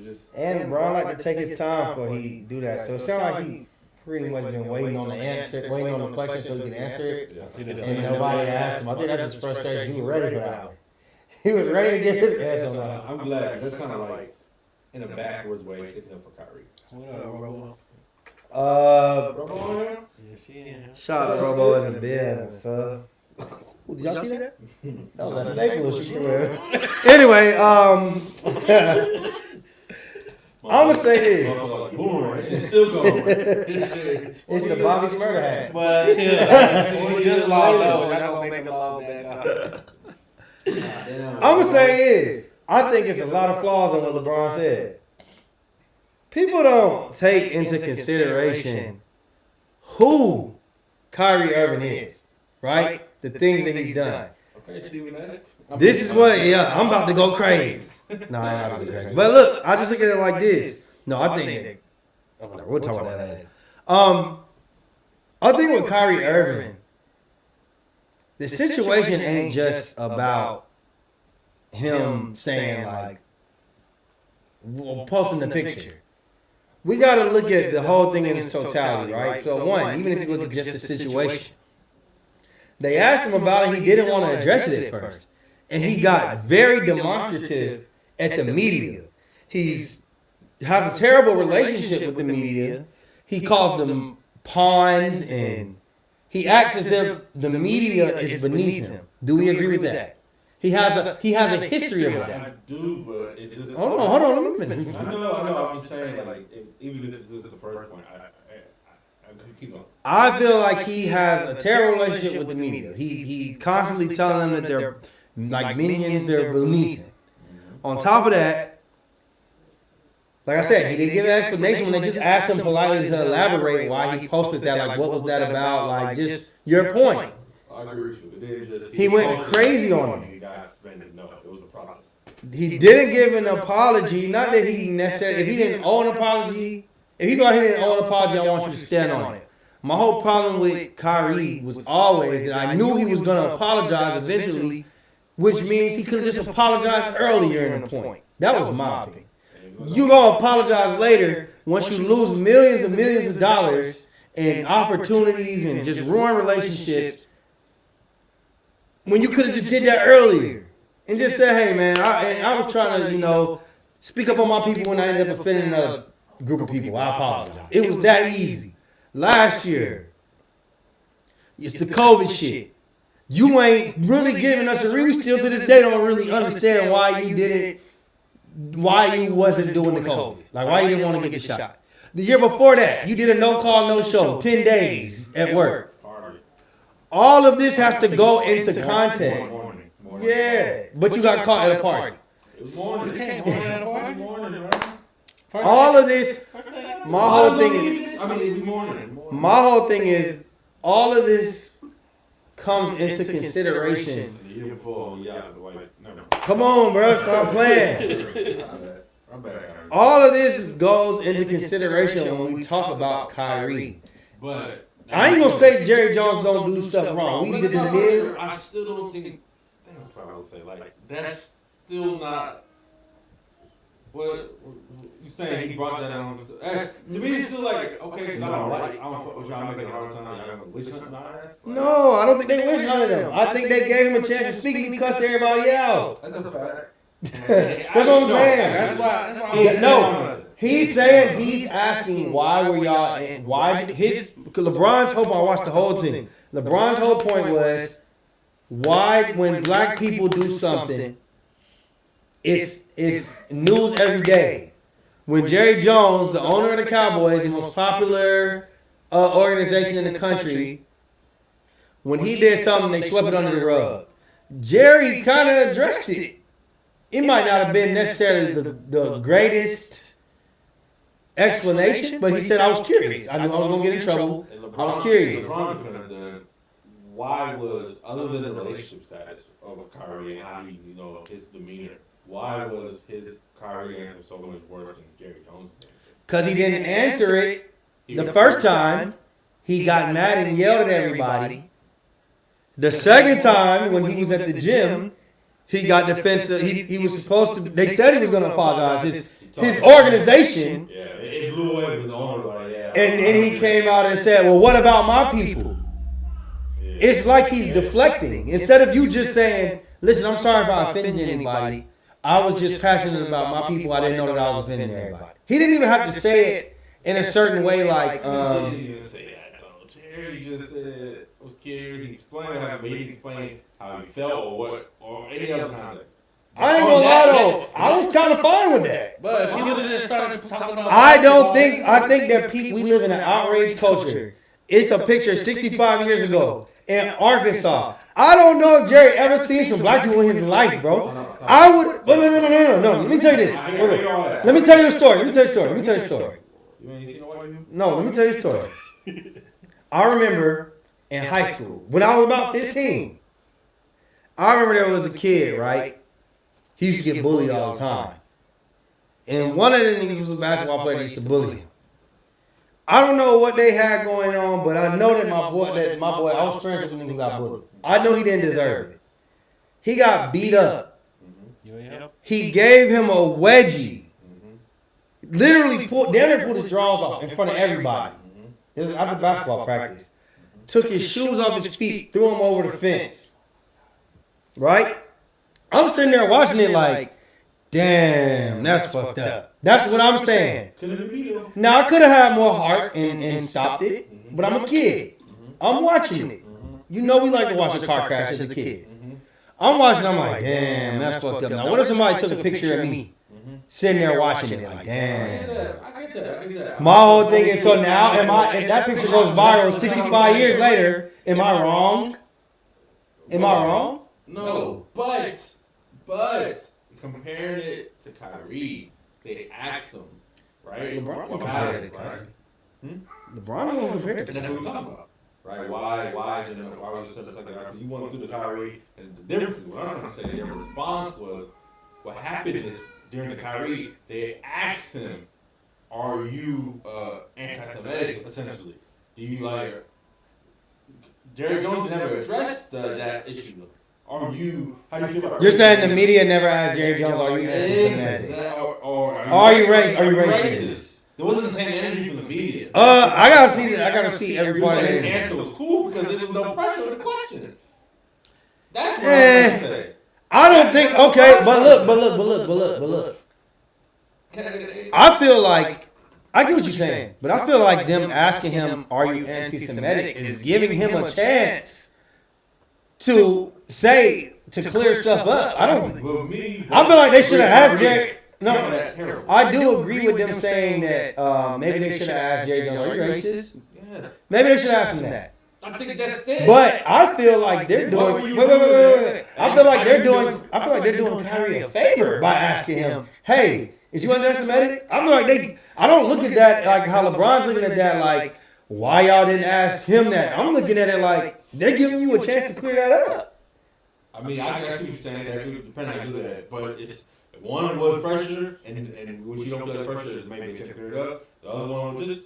Just. And Bron like to take his time before he do that. So it sounds like he pretty much been waiting on the answer, waiting on the question so he can answer it. And nobody asked him. I think that's his frustration. He was ready for that one. He was ready to get his ass on that. I'm glad. That's kind of like in a backwards way sticking up for Kyrie. What up, Robo? Shout out to Robo in the business. Did y'all see that? That was a staple she threw in. Anyway, I'm gonna say this. It's still going. It's the Bobby Smurder hat. But she just logged on. Y'all gonna make a log back. I'm gonna say this. I think it's a lot of flaws in what LeBron said. People don't take into consideration who Kyrie Irving is, right? The things that he's done. Okay, Stephen A. This is what, I'm about to go crazy. No, I ain't about to go crazy. But look, I just look at it like this. No, I think that, we'll talk about that later. I think with Kyrie Irving, the situation ain't just about him saying like, posting the picture. We got to look at the whole thing in its totality, right? So one, even if you look at just the situation, they asked him about it. He didn't want to address it at first, and he got very demonstrative at the media. Has a terrible relationship with the media. He calls them pawns, and he acts as if the media is beneath him. Do we agree with that? He has a history of that. I do, but it's just. Hold on. Let me finish. I know. I'm just saying, like, even if this is the first point, I could keep going. I feel like he has a terrible relationship with the media. He constantly telling them that they're like minions, they're beneath him. On top of that, like I said, he didn't give an explanation when they just asked him politely to elaborate why he posted that. Like, what was that about? Like, just your point. I agree with you. He went crazy on him. You guys spend it. No, it was a process. He didn't give an apology. Not that he necessarily, if he didn't owe an apology, if he thought he didn't owe an apology, I want you to stand on it. My whole problem with Kyrie was always that I knew he was going to apologize eventually, which means he could have just apologized earlier in the point. That was my opinion. You gonna apologize later once you lose millions and millions of dollars and opportunities and just ruin relationships, when you could have just did that earlier and just said, hey man, I was trying to, speak up on my people when I ended up offending another group of people. I apologize. It was that easy. Last year, it's the COVID shit. You ain't really giving us a reason. We still to this day don't really understand why you wasn't doing the COVID. Like why you didn't want to get the shot. The year before that, you did a no call, no show, 10 days at work. All of this has to go into content. Yeah, but you got caught at a party. It was morning. You can't morning at a It was party. morning, bro. All of this, my whole thing is, I mean, it was morning. my whole thing is, all of this comes into consideration. The year before, yeah, the white. Never. Come on, bro, stop playing. I'm bad. All of this goes into consideration when we talk about Kyrie. But I ain't gonna say Jerry Jones don't do stuff wrong. We did the deal. I still don't think. I'm probably say like that's still not. What you saying? He brought that on. To me, it's still like okay, because I don't fuck with y'all making a hard time. Y'all gonna wish hunting my ass. No, I don't think they wish none of them. I think they gave him a chance to speak and he cussed everybody out. That's a fact. That's what I'm saying. That's why. No, he's saying he's asking why were y'all and why did because LeBron's whole point, I watched the whole thing. LeBron's whole point was why when black people do something, it's news every day. When Jerry Jones, the owner of the Cowboys, the most popular organization in the country, when he did something, they swept it under the rug. Jerry kind of addressed it. It might not have been necessarily the greatest explanation, but he said, I was curious. I knew I was going to get in trouble. I was curious. Why was, other than the relationship status of Kyrie and how he, his demeanor, why was his Kyrie answer so much worse than Jerry Jones' answer? Because he didn't answer it the first time. He got mad and yelled at everybody. The second time, when he was at the gym, he got defensive. He was supposed to. They said he was going to apologize. His organization. Yeah, it blew away with his owner. Like, yeah. And he came out and said, "Well, what about my people?" Yeah. It's like he's deflecting instead of you just saying, "Listen, I'm sorry if I offended anybody. I was just passionate about my people. I didn't know that I was offending everybody." He didn't even have to say it in a certain way, like. He didn't even say that though. Jerry just said was curious. He explained how, but he didn't explain how he felt or what or any other context. I ain't gonna lie though. I was kind of fine with that. But if you just started talking about, I think that we live in an outrage culture. It's a picture 65 years ago in Arkansas. I don't know if Jerry ever seen some black people in his life, bro. I would. No. Let me tell you this. Let me tell you a story. No, let me tell you a story. I remember in high school when I was about 15. I remember there was a kid, right? He used to get bullied all the time. And one of the niggas was a basketball player that used to bully him. I don't know what they had going on, but I know that my boy, I was friends with a nigga who got bullied. I know he didn't deserve it. He got beat up. He gave him a wedgie. Literally pulled his drawers off in front of everybody. This is after basketball practice. Took his shoes off his feet, threw them over the fence. Right? I'm sitting there watching it like, damn, that's fucked up. That's what I'm saying. Now, I could have had more heart and stopped it, but I'm a kid. I'm watching it. You know we like to watch a car crash as a kid. I'm watching, I'm like, damn, that's fucked up. Now, what if somebody took a picture of me sitting there watching it like, damn. I get that. My whole thing is, so now, if that picture goes viral 65 years later, am I wrong? No, but comparing it to Kyrie, they asked him, right? LeBron won't compare it to Kyrie. LeBron won't compare it to And that's what we're talking about, right? Why was it such like that? Because you went through the Kyrie, and the difference is what I'm trying to say. Their response was, what happened is during the Kyrie, they asked him, "Are you anti-Semitic?" Essentially, do you like? Jerry Jones never addressed that issue. How do you feel about? You're saying the media never asked Jerry Jones, "Are you anti-Semitic? Are you racist?" There wasn't the same energy from the media. I gotta see every part of The it. answer was cool because there was no pressure on the question. That's what I'm trying to say. I don't think. Okay, but look. I feel like I get what you're saying, but I feel like them asking him, "Are you anti-Semitic?" is giving him a chance to clear stuff up. I feel like they should have asked Jerry. No, I do agree with them saying that maybe they should have asked Jerry Jones, "Are you racist?" Yes. Maybe they should have asked him that. I think that's it. But I feel like they're doing. Wait. I feel like they're doing Kyrie a favor by asking him, "Hey, is you anti-Semitic?" I feel like I don't look at that like how LeBron's looking at that like, why y'all didn't ask him that? I'm looking at it like they're giving you a chance to clear that up. I mean, I guess what you're saying. That could depend on how you look at it, but it's one was pressure, and what you don't feel like pressure is maybe a chance to clear it up. The other one was just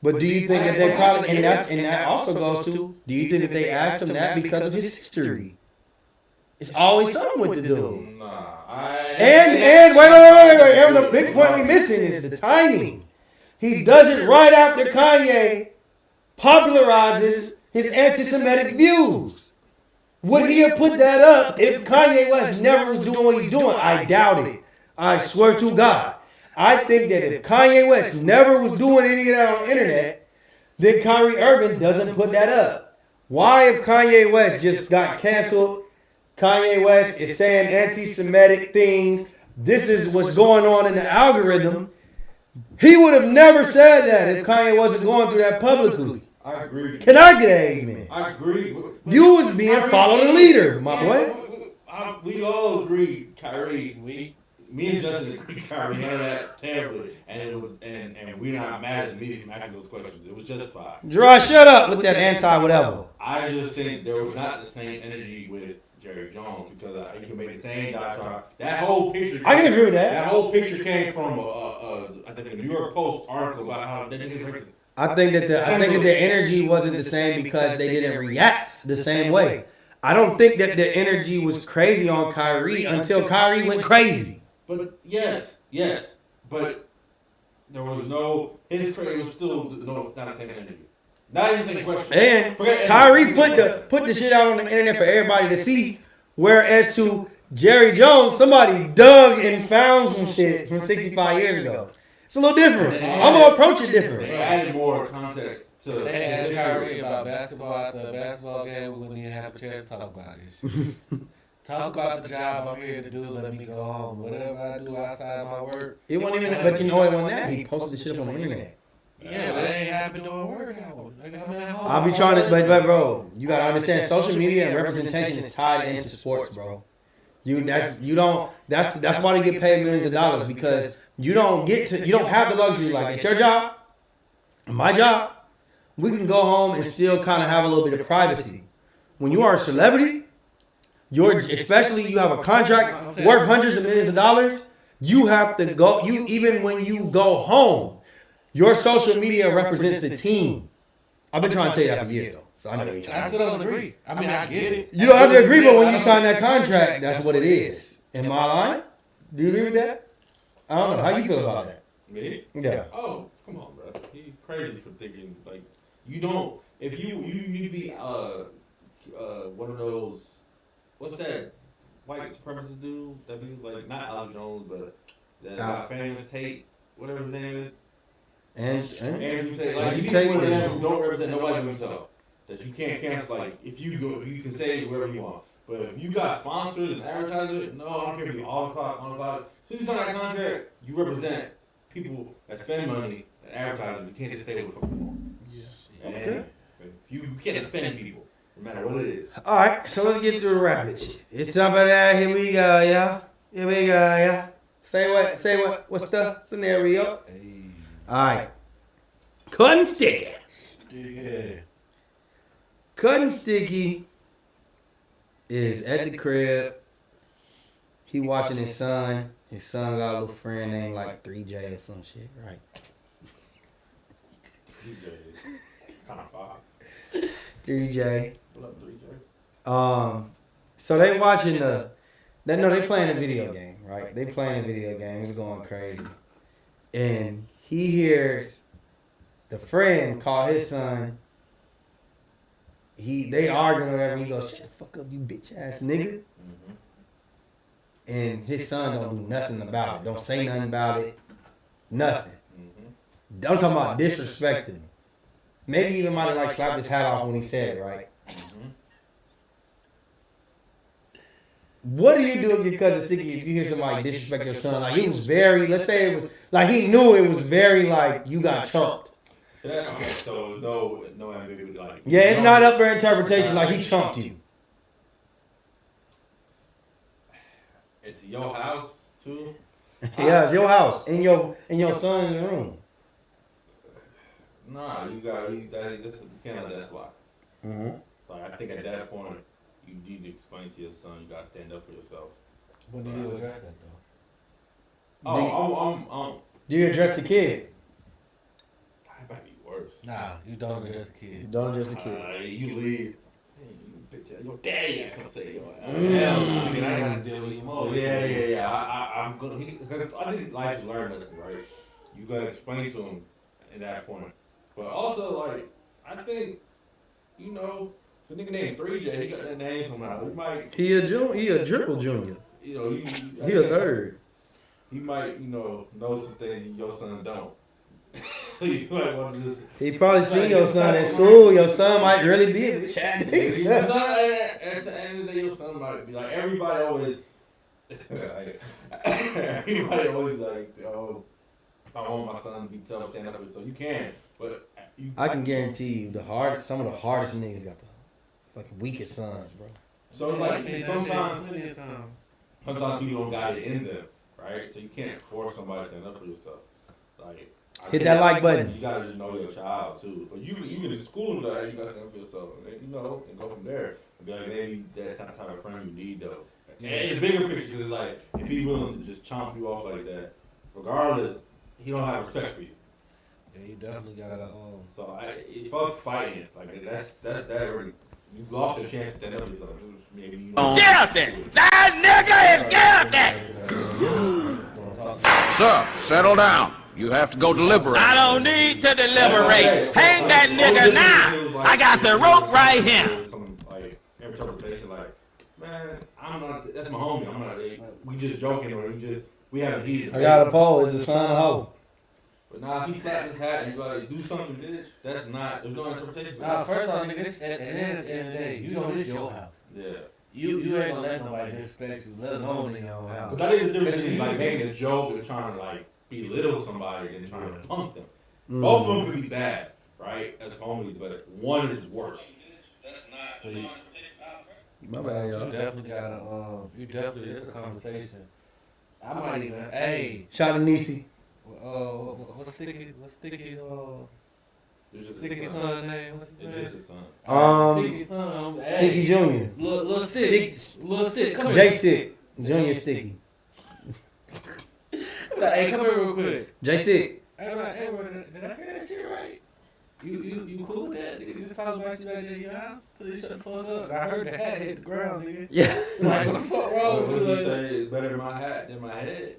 But do you think that they probably and that also goes to? Do you think that they asked him that because of his history? It's always something with the dude. And wait. And the big point we missing is the timing. He does it right after Kanye popularizes his anti-Semitic views. Would he have put that up if Kanye West never was doing what he's doing? I doubt it. I swear to God. I think that if Kanye West never was doing any of that on the internet, then Kyrie Irving doesn't put that up. Why if Kanye West just got canceled, Kanye West is saying anti-Semitic things, this is what's going on in the algorithm, he would have never said that if Kanye wasn't going through that publicly. I agree. Can I get an amen? I agree. You was being follow the leader, my boy. We all agree, Kyrie. Me and Justin agree, Kyrie handled that terribly, and it was, and we're not mad at the media from asking those questions. It was justified. Dry, shut up with that anti-whatever. I just think there was not the same energy with Jerry Jones because he can make the same diatribe. That whole picture. I can agree with that. That whole picture came from I think a New York Post article about how that nigga's racist. I think that the energy wasn't the same because they didn't react the same way. I don't think that the energy was crazy on Kyrie until Kyrie went crazy. But yes, but there was no his crazy was still no, it's not the same energy. Not even the same question. And Kyrie put the shit out on the internet for everybody to see. Whereas to Jerry Jones, somebody dug and found some shit from 65 years ago. It's a little different. I'm gonna approach it different. They added more context to. They asked Kyrie about basketball at the basketball game. We wouldn't even have a chance to talk about this. Talk about the job I'm here to do. Let me go home. Whatever I do outside my work. It wasn't even. But you know it wasn't that. He posted the shit up on the internet. Yeah, but they ain't happy doing work hours. Like, I'm at home. I'll be trying to, but bro, you gotta understand, social media and representation is tied into sports, bro. That's why they get paid millions of dollars because you don't have the luxury like at your job, my job, we can go home and still kind of have a little bit of privacy. When you are a celebrity, especially you have a contract worth hundreds of millions of dollars, you have to go. Even when you go home, your social media represents the team. I've been trying to tell you that for years, though. So I know you're trying. I still don't agree. I mean, I get it. You don't have to agree, but when you sign that contract, that's what it is. Am I lying? Do you agree with that? I don't know. How you feel about that? Me? Yeah. Oh, come on, bro. He's crazy for thinking like you don't. If you need to be one of those. What's that white supremacist dude that be like not Alex Jones, but that famous Tate, whatever his name is. Andrew Tate. Like he's one of them who don't represent nobody but himself. That you can't cancel. Like if you can say whatever you want, but if you got sponsors and advertisers, no, I don't care if you on clock. So you sign that contract, you represent people that spend money and advertising. You can't just say what the fuck you want. Yeah. Okay. You can't offend people. No matter what it is. All right, so let's get through the rapid shit. It's time for that. Here we go, yeah. Say what? What's the scenario? Hey. All right. Cut and sticky. Cut and sticky is at the crib. He watching his son. His son got a little friend named like 3J or some shit, right? 3J is kind of fire. 3J. So they watching they playing a video game, right? They playing a video game. It's going crazy. And he hears the friend call his son. They arguing or whatever. He goes, "Shut the fuck up, you bitch ass nigga." Mm-hmm. And his son don't do nothing about it. Don't say nothing about it. Nothing. Mm-hmm. I'm talking about disrespecting him. Maybe even might have like slapped his hat off when he said it, right? Mm-hmm. What do you do if your cousin sticky if you hear somebody disrespect your son? Like he was very, let's say it was like he knew it was very like you got chumped. So that's okay. So no ambiguity. Like Yeah, it's not up for interpretation. Like he chumped you. It's your house too. Yeah, it's your house in your son's room. Nah, you can't let that fly. Mm-hmm. Like I think at that point, you need to explain to your son you gotta stand up for yourself. When do you address that though? Do you address the kid? That might be worse. Nah, you don't address the kid. You don't address the kid. You leave. Bitch, your daddy, I come say yo. Hell no, nigga, I gotta deal with emotions. Yeah. I'm gonna because I think life is learning lesson, right? You gotta explain to him at that point. But also, like, I think, you know, the nigga named 3J, he got that name somehow. He a triple junior. You know, He a third. He might, know some things your son don't. So you might want to just. He probably seen your son in school. Your son might really be a bitch. At the end of the day, your son might be like, everybody always be like, oh, I want my son to be tough, stand up for it. So you can, but I can guarantee you, some of the hardest niggas got the fucking weakest sons, bro. So like sometimes people don't got it in them, right? So you can't force somebody to stand up for yourself. Like hit that like button. You gotta just know your child too. But you can just school them that you gotta stand up for yourself, and go from there. And be like, maybe that's not the type of friend you need though. And in the bigger picture, because like if he's willing to just chomp you off like that, regardless, he don't have respect for you. Yeah, you definitely gotta So fuck fighting it. Like that already. You lost your chance to stand up for yourself. Maybe you Get out there! That nigga is get out there! Sir, settle down. You have to go deliberate. I don't need to deliberate. Hang that nigga now! I got the rope right here. Some interpretation man, I'm not. That's my homie. I'm not. We just joking or we have a heated. I got a pole. Is the son a hoe? But nah, if he slapped his hat and you like do something, bitch, that's not. There's no interpretation. First off, nigga, at the end of the day, you know this your house. Yeah. You ain't gonna let nobody disrespect you, let alone in your own house. But that is the difference between like making a joke and trying to like belittle somebody and trying to punk them. Both of them could be bad, right? As homies, but one is worse. So you, My bad, y'all. you definitely gotta it's a conversation. I might even Shout out to Niecy. What's Sticky's Sticky's son name? What's his name? It's his son. Sticky's son. Sticky Junior. Little Stick. Come J here. Stick. Junior Sticky. Hey, come here real quick. J Stick. Hey, did I hear that shit right? You cool with that? Nigga just talking about you like that in your house till you shut the fuck up. I heard the hat hit the ground, nigga. Yeah. Like, what the fuck wrong with What you? did he say? It's better my hat than my head.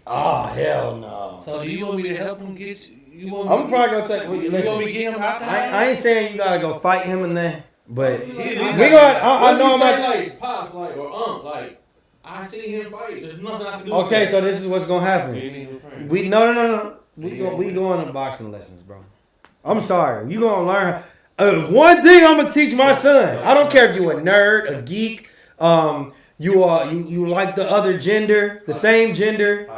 Oh hell no. So do you want me to help him get you? I'm probably gonna take. You want me Listen, to get him out the house? I ain't saying you gotta go fight him and that, but Yeah, we gonna. I know I'm say, not. like pops, like or like I seen him fight. There's nothing I can do. Okay, with so this is what's gonna happen. We We no. We going to boxing lessons, bro. I'm sorry. You gonna learn. One thing I'm gonna teach my son. I don't care if you a nerd, a geek, you like the other gender, the same gender.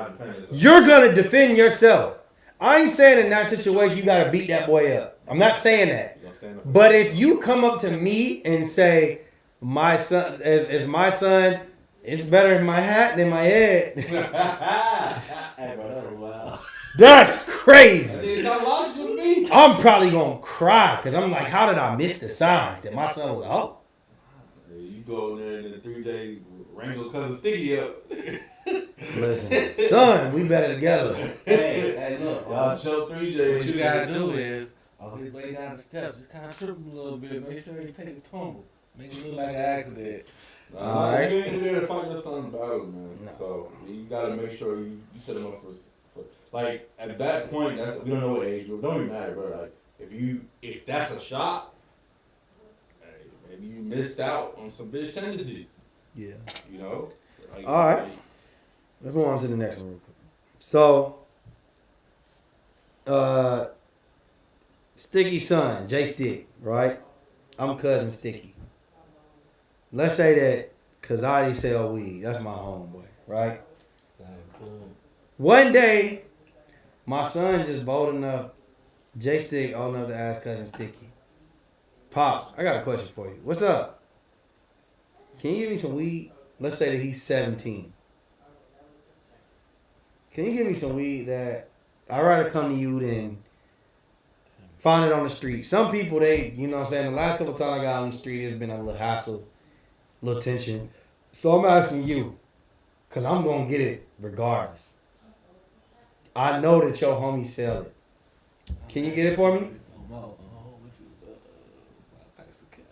You're gonna defend yourself. I ain't saying in that situation you gotta beat that boy up. I'm not saying that. But if you come up to me and say my son is my son, it's better in my hat than my head. Hey, bro, that's wild. That's crazy. It's not logical to me. I'm probably gonna cry because I'm like, how did I miss the signs that my son was out? You go in there in the 3-day wrangle cousin Sticky up. Listen, son, we better together. Hey, look. Y'all show 3J. What you gotta do is, on his way down the steps, just kind of trip him a little bit. Make sure he take a tumble. Make it look like an accident. Alright. You ain't there to fight your son's battle, man. No. So you gotta make sure you set him up for like at that point. That's we don't know what age group. Don't even matter, bro. Like if that's a shot, hey, maybe you missed out on some bitch tendencies. Yeah. You know. Like, all right. Let's go on to the next one real quick. So, Sticky son, J Stick, right? I'm cousin Sticky. Let's say that Kazadi sell weed. That's my homeboy, right? One day, my son just bold enough J Stick, old enough to ask cousin Sticky. Pops, I got a question for you. What's up? Can you give me some weed? Let's say that he's 17. Can you give me some weed that I'd rather come to you than find it on the street? Some people, you know what I'm saying, the last couple times I got on the street, it's been a little hassle, a little tension. So I'm asking you, because I'm going to get it regardless. I know that your homies sell it. Can you get it for me?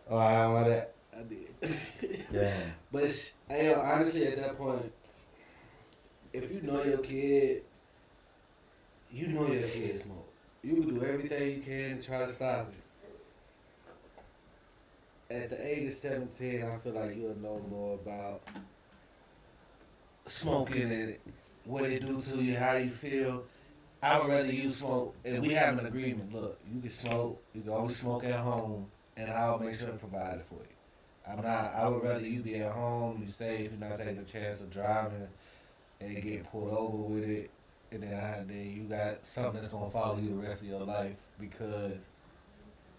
Oh, I don't know that. I did. Yeah. But honestly, at that point, if you know your kid, you know your kid smoke. You can do everything you can to try to stop it. At the age of 17, I feel like you'll know more about smoking and what it do to you, how you feel. I would rather you smoke, and we have an agreement. Look, you can smoke, you can always smoke at home, and I'll make sure to provide it for you. I would rather you be at home, you safe, you're not taking the chance of driving and get pulled over with it, and then you got something that's gonna follow you the rest of your life because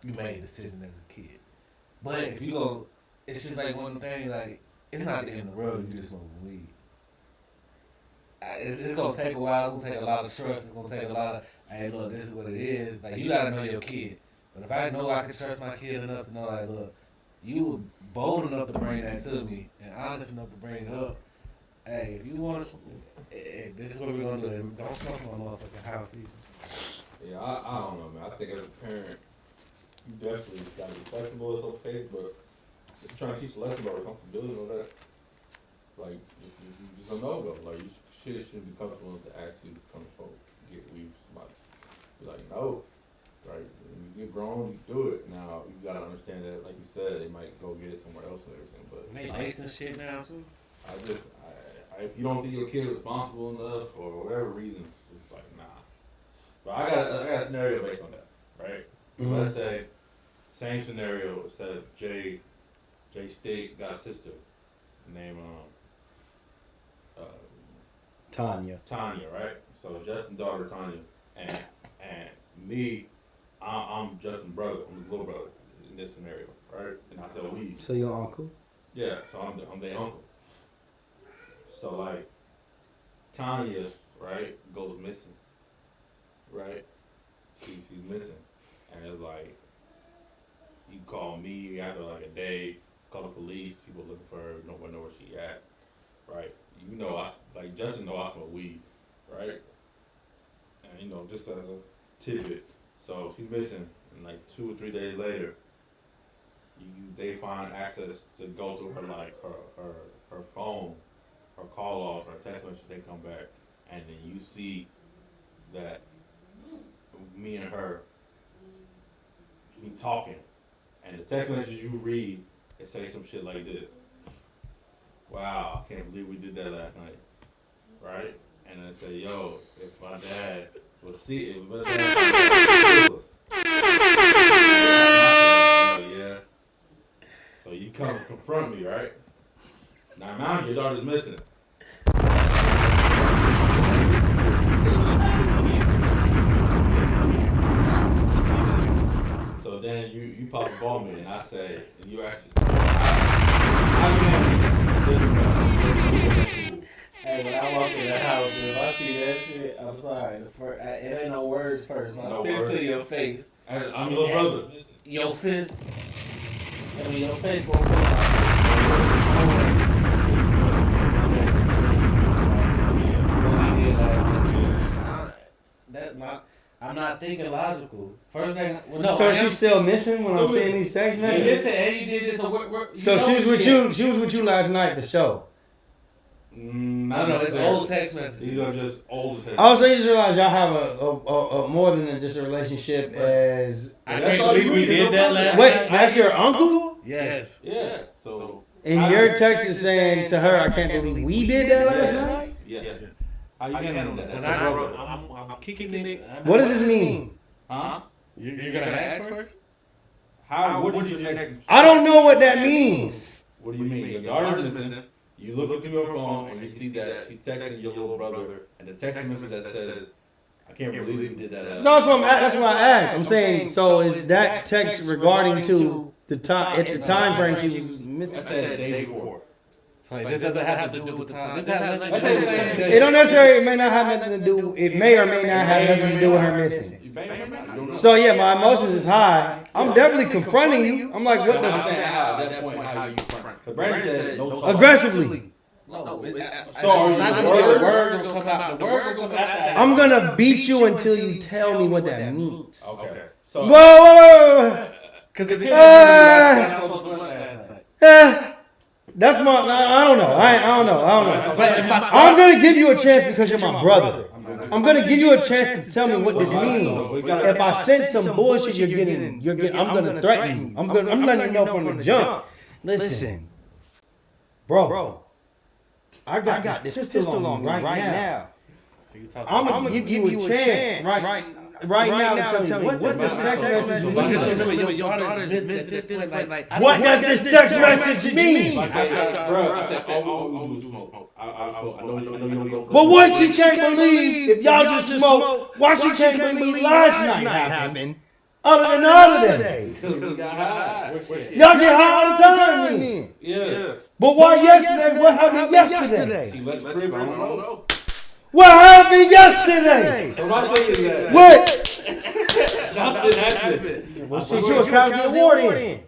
you made a decision as a kid. But if you go, it's just like one thing. Like it's not the end of the world. You just smoke weed. It's gonna take a while. It's gonna take a lot of trust. It's gonna take a lot of, hey, look, this is what it is. Like you gotta know your kid. But if I know I can trust my kid enough to know, like, look, you were bold enough to bring that to me and honest enough to bring it up. Hey, if you want to, this is what we're gonna do. Don't smoke in my motherfucking house either. Yeah, I don't know, man. I think as a parent, you definitely got to be flexible in some cases, but just trying to teach a lesson about responsibility and all that. Like, you just don't know, though. Like, you shouldn't be comfortable to actually come home, get weed from somebody. Be like, no, right? When you get grown, you do it. Now, you got to understand that, like you said, they might go get it somewhere else and everything, but They lacing shit now, too. if you don't think your kid is responsible enough or whatever reason, it's like, nah. But I got a scenario based on that, right? Mm-hmm. Let's say, same scenario, instead of Jay Stick got a sister named Tanya, right? So Justin's daughter Tanya, and me, I'm Justin's brother. I'm his little brother in this scenario, right? And I said we. So your uncle? Yeah, so I'm their uncle. So like, Tanya, right, goes missing, right? She's missing, and it's like, you call me after like a day, call the police, people looking for her, nobody know where she at, right? You know, Justin know I smoke weed, right? And you know, just as a tidbit, so she's missing, and like 2 or 3 days later, they find access to go through her her phone, her call logs, her text message. They come back, and then you see that me and her be talking, and the text message you read, it say some shit like this: "Wow, I can't believe we did that last night," right? And then say, "Yo, if my dad was if my dad was yeah." So you come confront me, right? Now, mind you, your daughter's missing. So then you pop a ball me, and I say, and you actually, Hey, when I walk in the house, if I see that shit, I'm sorry. It ain't no words first. My fist to your face. I'm your little brother. Your fist. Your face won't feel like I'm not thinking logical. First thing, so she's still missing when I'm seeing these text messages. Listen, and you did this. So she was with you. She was with you last night at the show. I don't know. It's old text messages. These are just old text messages. Also, you just realize y'all have a more than just a relationship as. I can't believe we did that last night. Wait, that's your uncle? Yes. Yeah. So. And your text is saying to her, "I can't believe we did that last night." Yeah. How you handling that? I'm kicking it. What does this mean? Huh? You're gonna ask first? What is your next? I don't know what that means. What do you mean? Your daughter's missing. You look through your phone and you see that she's texting your little brother, and the text message that says, I can't believe you did that. That's what I asked. I'm saying, so is that text regarding to the time at the time frame she was missing? I said the day before. So this doesn't have to do with the time. This has nothing to do It with It don't necessarily. It may not have nothing to do. It may or may not have nothing to do with her missing. So yeah, my emotions is high. I'm definitely confronting you. I'm like, what I'm the saying how at that point how you confront. Brandon said no talk. aggressively. No, So it's not gonna be the word gonna come out. The word gonna come out. I'm gonna beat you until you tell me what that means. Okay. So Whoa. Because if That's my. I don't know. I don't know. I'm gonna give you a chance because you're my brother. I'm gonna give you a chance to tell me what this means. If I sense some bullshit, you're getting. I'm gonna threaten you. I'm letting you know from the jump. Listen, bro. I got this pistol on me right now. I'm gonna give you a chance right now to tell me what this text message means. What does this text message mean? But what she can't believe if y'all just smoke, why she can't believe last night happened other than the other days? Y'all get high all the time then. yeah. But why yesterday? What happened yesterday? She left the crib. I don't know. What happened yesterday? So my thing is that What? nothing happened. Well, she was counting the award in.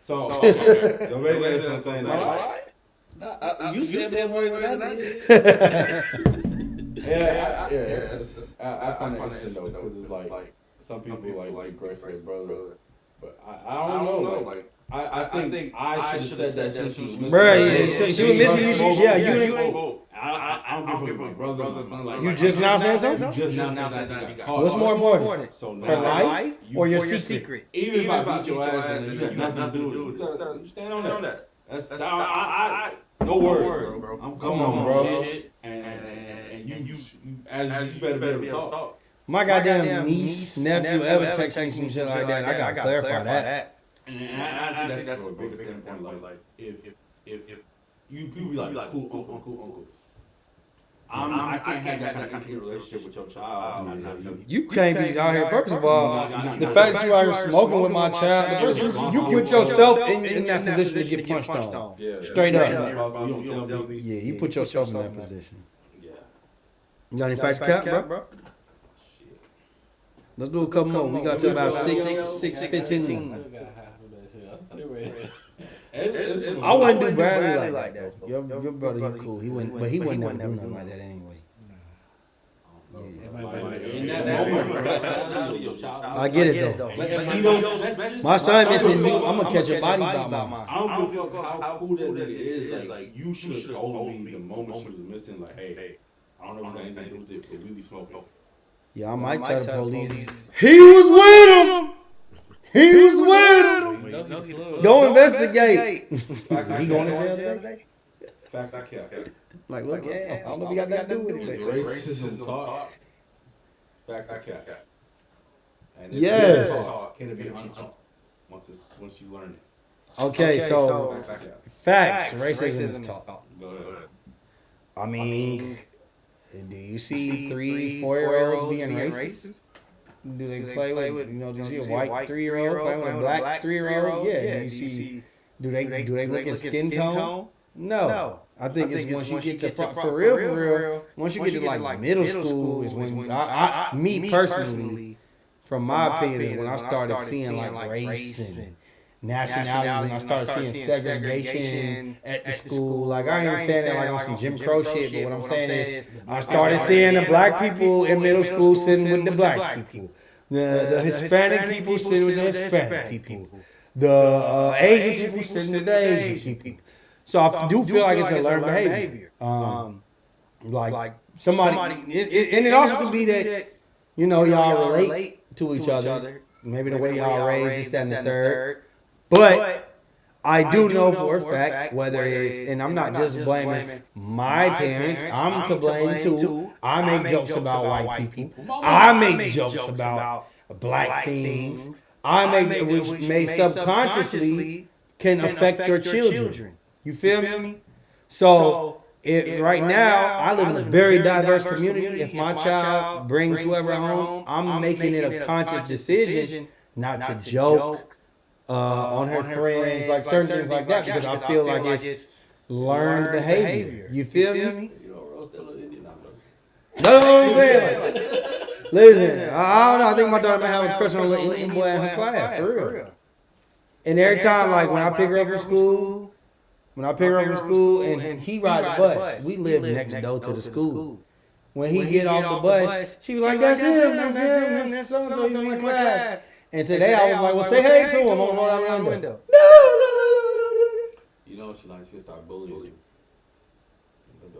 So basically I'm saying that. You said words that I did. I find that interesting though, because it's like some people like aggressive brother, but I don't know. Like I think I should have said that since she was missing. Bruh, she was missing you. Yeah, you ain't. I don't give a fuck, brother. Like, You just now saying something? You just now saying that you got caught. What's more important? So Her life or your secret? Even if I beat your ass and you got nothing to do with it, you stand on that. That's no words, bro. I'm Come on, bro. And you better be able to talk. My goddamn niece, nephew ever text me some shit like that. I gotta clarify that. And I think that's from a bigger standpoint. Like if you people be like cool uncle. I can't have that kind of intimate relationship with your child. You can't be out here. First of all, the fact that you out here smoking with my child, you put yourself in that position to get punched on. Straight up. Yeah, you put yourself in that position. You got any facts, cap, bro? Let's do a couple more. We got to about 6:15. I wouldn't do Bradley like that. Your brother, he cool. He wouldn't never do nothing like that anyway. In that moment, I get it though. My son missing me. I'm gonna catch a body about mine. I don't give a fuck how cool that nigga is. Like you should have told me the moment she was missing. Like, hey, I don't know if it's got anything to do with it, but we be smoking. Yeah, I might tell the police. He was with him. He was with him. Go investigate. He going to jail today? Facts I can't. Like, look, yeah, I don't know if he got nothing to do with it. Racism talk. Facts I can't. And Yes. Can it be untaught once you learn it? Okay, so Facts. racism is taught. Go ahead. I mean, do you see 3-4-year-olds being racist? Do they play with, do you see a white 3-year-old playing with a black 3-year-old? Yeah. Do you see, do they look at skin tone? No. I think it's once you get to, for real, once you get to like middle school is when, me personally, from my opinion, is when I started seeing like race and nationalities, and I started seeing segregation at the school. Like, I ain't saying that like on some Jim Crow shit, but what I'm saying is I started seeing the black people in middle school sitting with the black people, the Hispanic people sitting with the Hispanic people, the Asian people sitting with the Asian people. So I do feel like it's a learned behavior. Like somebody, and it also could be that, y'all relate to each other. Maybe the way y'all raised, this, that, and the third. But I do know for a fact, whether it's, and I'm not just blaming my parents, I'm to blame too. I make jokes about white people. I make jokes about black things. Which may subconsciously can affect your children. You feel me? So Right now, I live in a very diverse community. If my child brings whoever home, I'm making it a conscious decision not to joke on her friends, like certain things like that, because I feel like it's learned behavior. You feel me? You don't roast that little Indian out there. That's what I'm saying. Like, listen, I don't know. I think my daughter might have a crush on a little Indian boy in her class, for real. And every time, like when I pick her up from school, and he ride the bus, we live next door to the school. When he get off the bus, she was like, "That's him, that's so-and-so, he's in my class." And today I was like, "Well, say hey to him. I'm gonna roll down the window." No. You know, she'll start bullying you.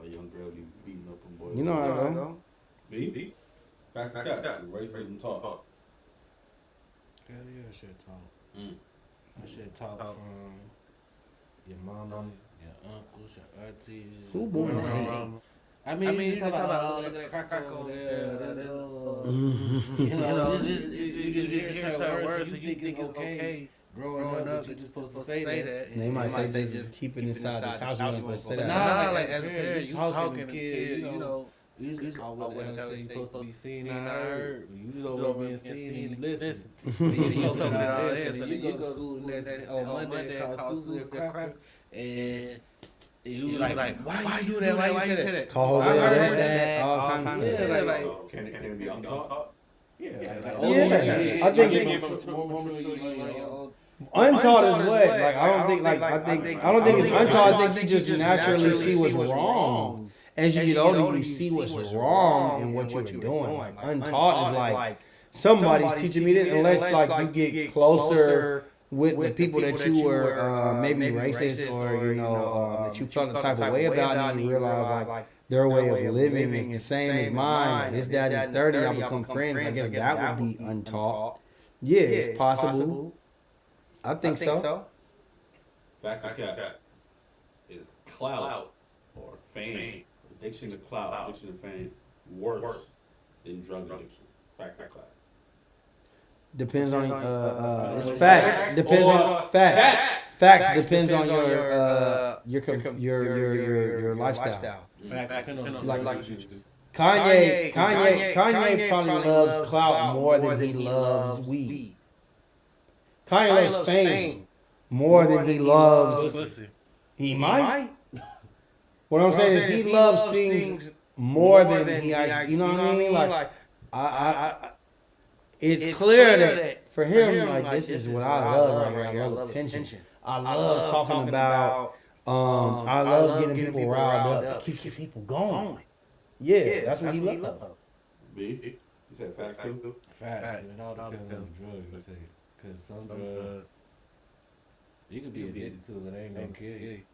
A young girl be beating up on boys. You know how I go. B? Facts and cat. Raise and talk. Hell yeah, I should talk. I should talk from your mama, your uncles, your aunties. Who born your to grandma. hate? I mean, you just talk about that crack over there. You just hear certain words and you think it's okay. Growing up, you're just supposed to say that. And they might say they just keep it inside this house. You're not supposed to say But that. nah, like as a parent, you talking to kid, you know. You just always say you're supposed to be seen and heard. You just over being seen and listen. You so soak it all in. So you go to school next on Monday call Susan a cracker, and you like, why you that? Why you say that? Call Jose that, all kinds of stuff. Yeah, like Can it be untaught? yeah, I think untaught is what? Like I don't think it's untaught. I think you just naturally see what's wrong. As you get older, you see what's wrong and what you're doing. Like untaught is like somebody's teaching me this, unless like you get closer with the people that you were maybe racist or that you felt a type of way about, and you realize like their way of living is the same as mine. This, that, and 30, I become friends. I guess that would be untaught. Yeah, it's possible. I think so. Facts and cat is clout or fame. Addiction to clout, addiction to fame, worse than drug addiction. Fact or clout? Depends on it's facts. Depends on facts. Facts depends on your lifestyle. Facts depend on Like Kanye probably loves clout more than he loves weed. Kanye loves fame more than he loves pussy. He might. What I'm saying is he loves things more than he actually, you know what I mean? Like, it's clear that for him, like, this is what I love. Like, I love attention. I love talking about, I love getting people riled up. It keeps people going. Yeah, that's what he loves. B? You said facts too? Facts. It all depends on the drug you take. Because some drugs, you could be addicted to it, it ain't gonna kill you.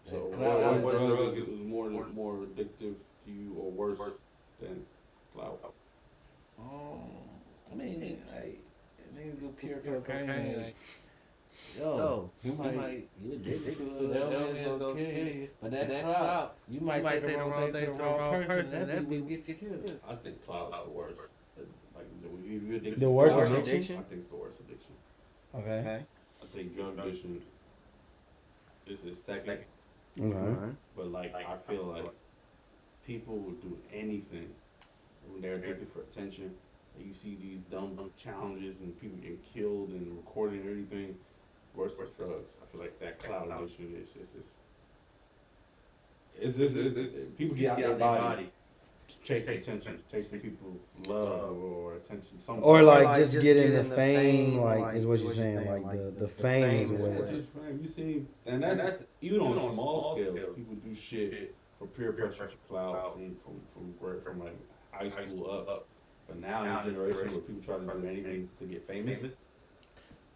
So what drug is more addictive to you or worse than clout? I mean, like, niggas do pure cocaine. Like, yo, you addicted to it, that don't gonna kill you. But that clout, you might say the wrong thing to the wrong person, that will get you killed. I think clout is the worst. Like, if you're addicted The to worst clout, addiction? I think it's the worst addiction. Okay. I think drug addiction is second. Okay. But like I feel like people will do anything when they're addicted for attention. And you see these dumb challenges and people getting killed and recording and everything. Worse than drugs. I feel like that clout addiction is people get out their body chasing attention, chasing people's love or attention. Something. Or like just getting the fame, like is what you're saying. Like the fame is what. You see, and that's even on a small scale. People do shit for peer pressure, clout from like high school up. But now in the generation where people try to do anything to get famous,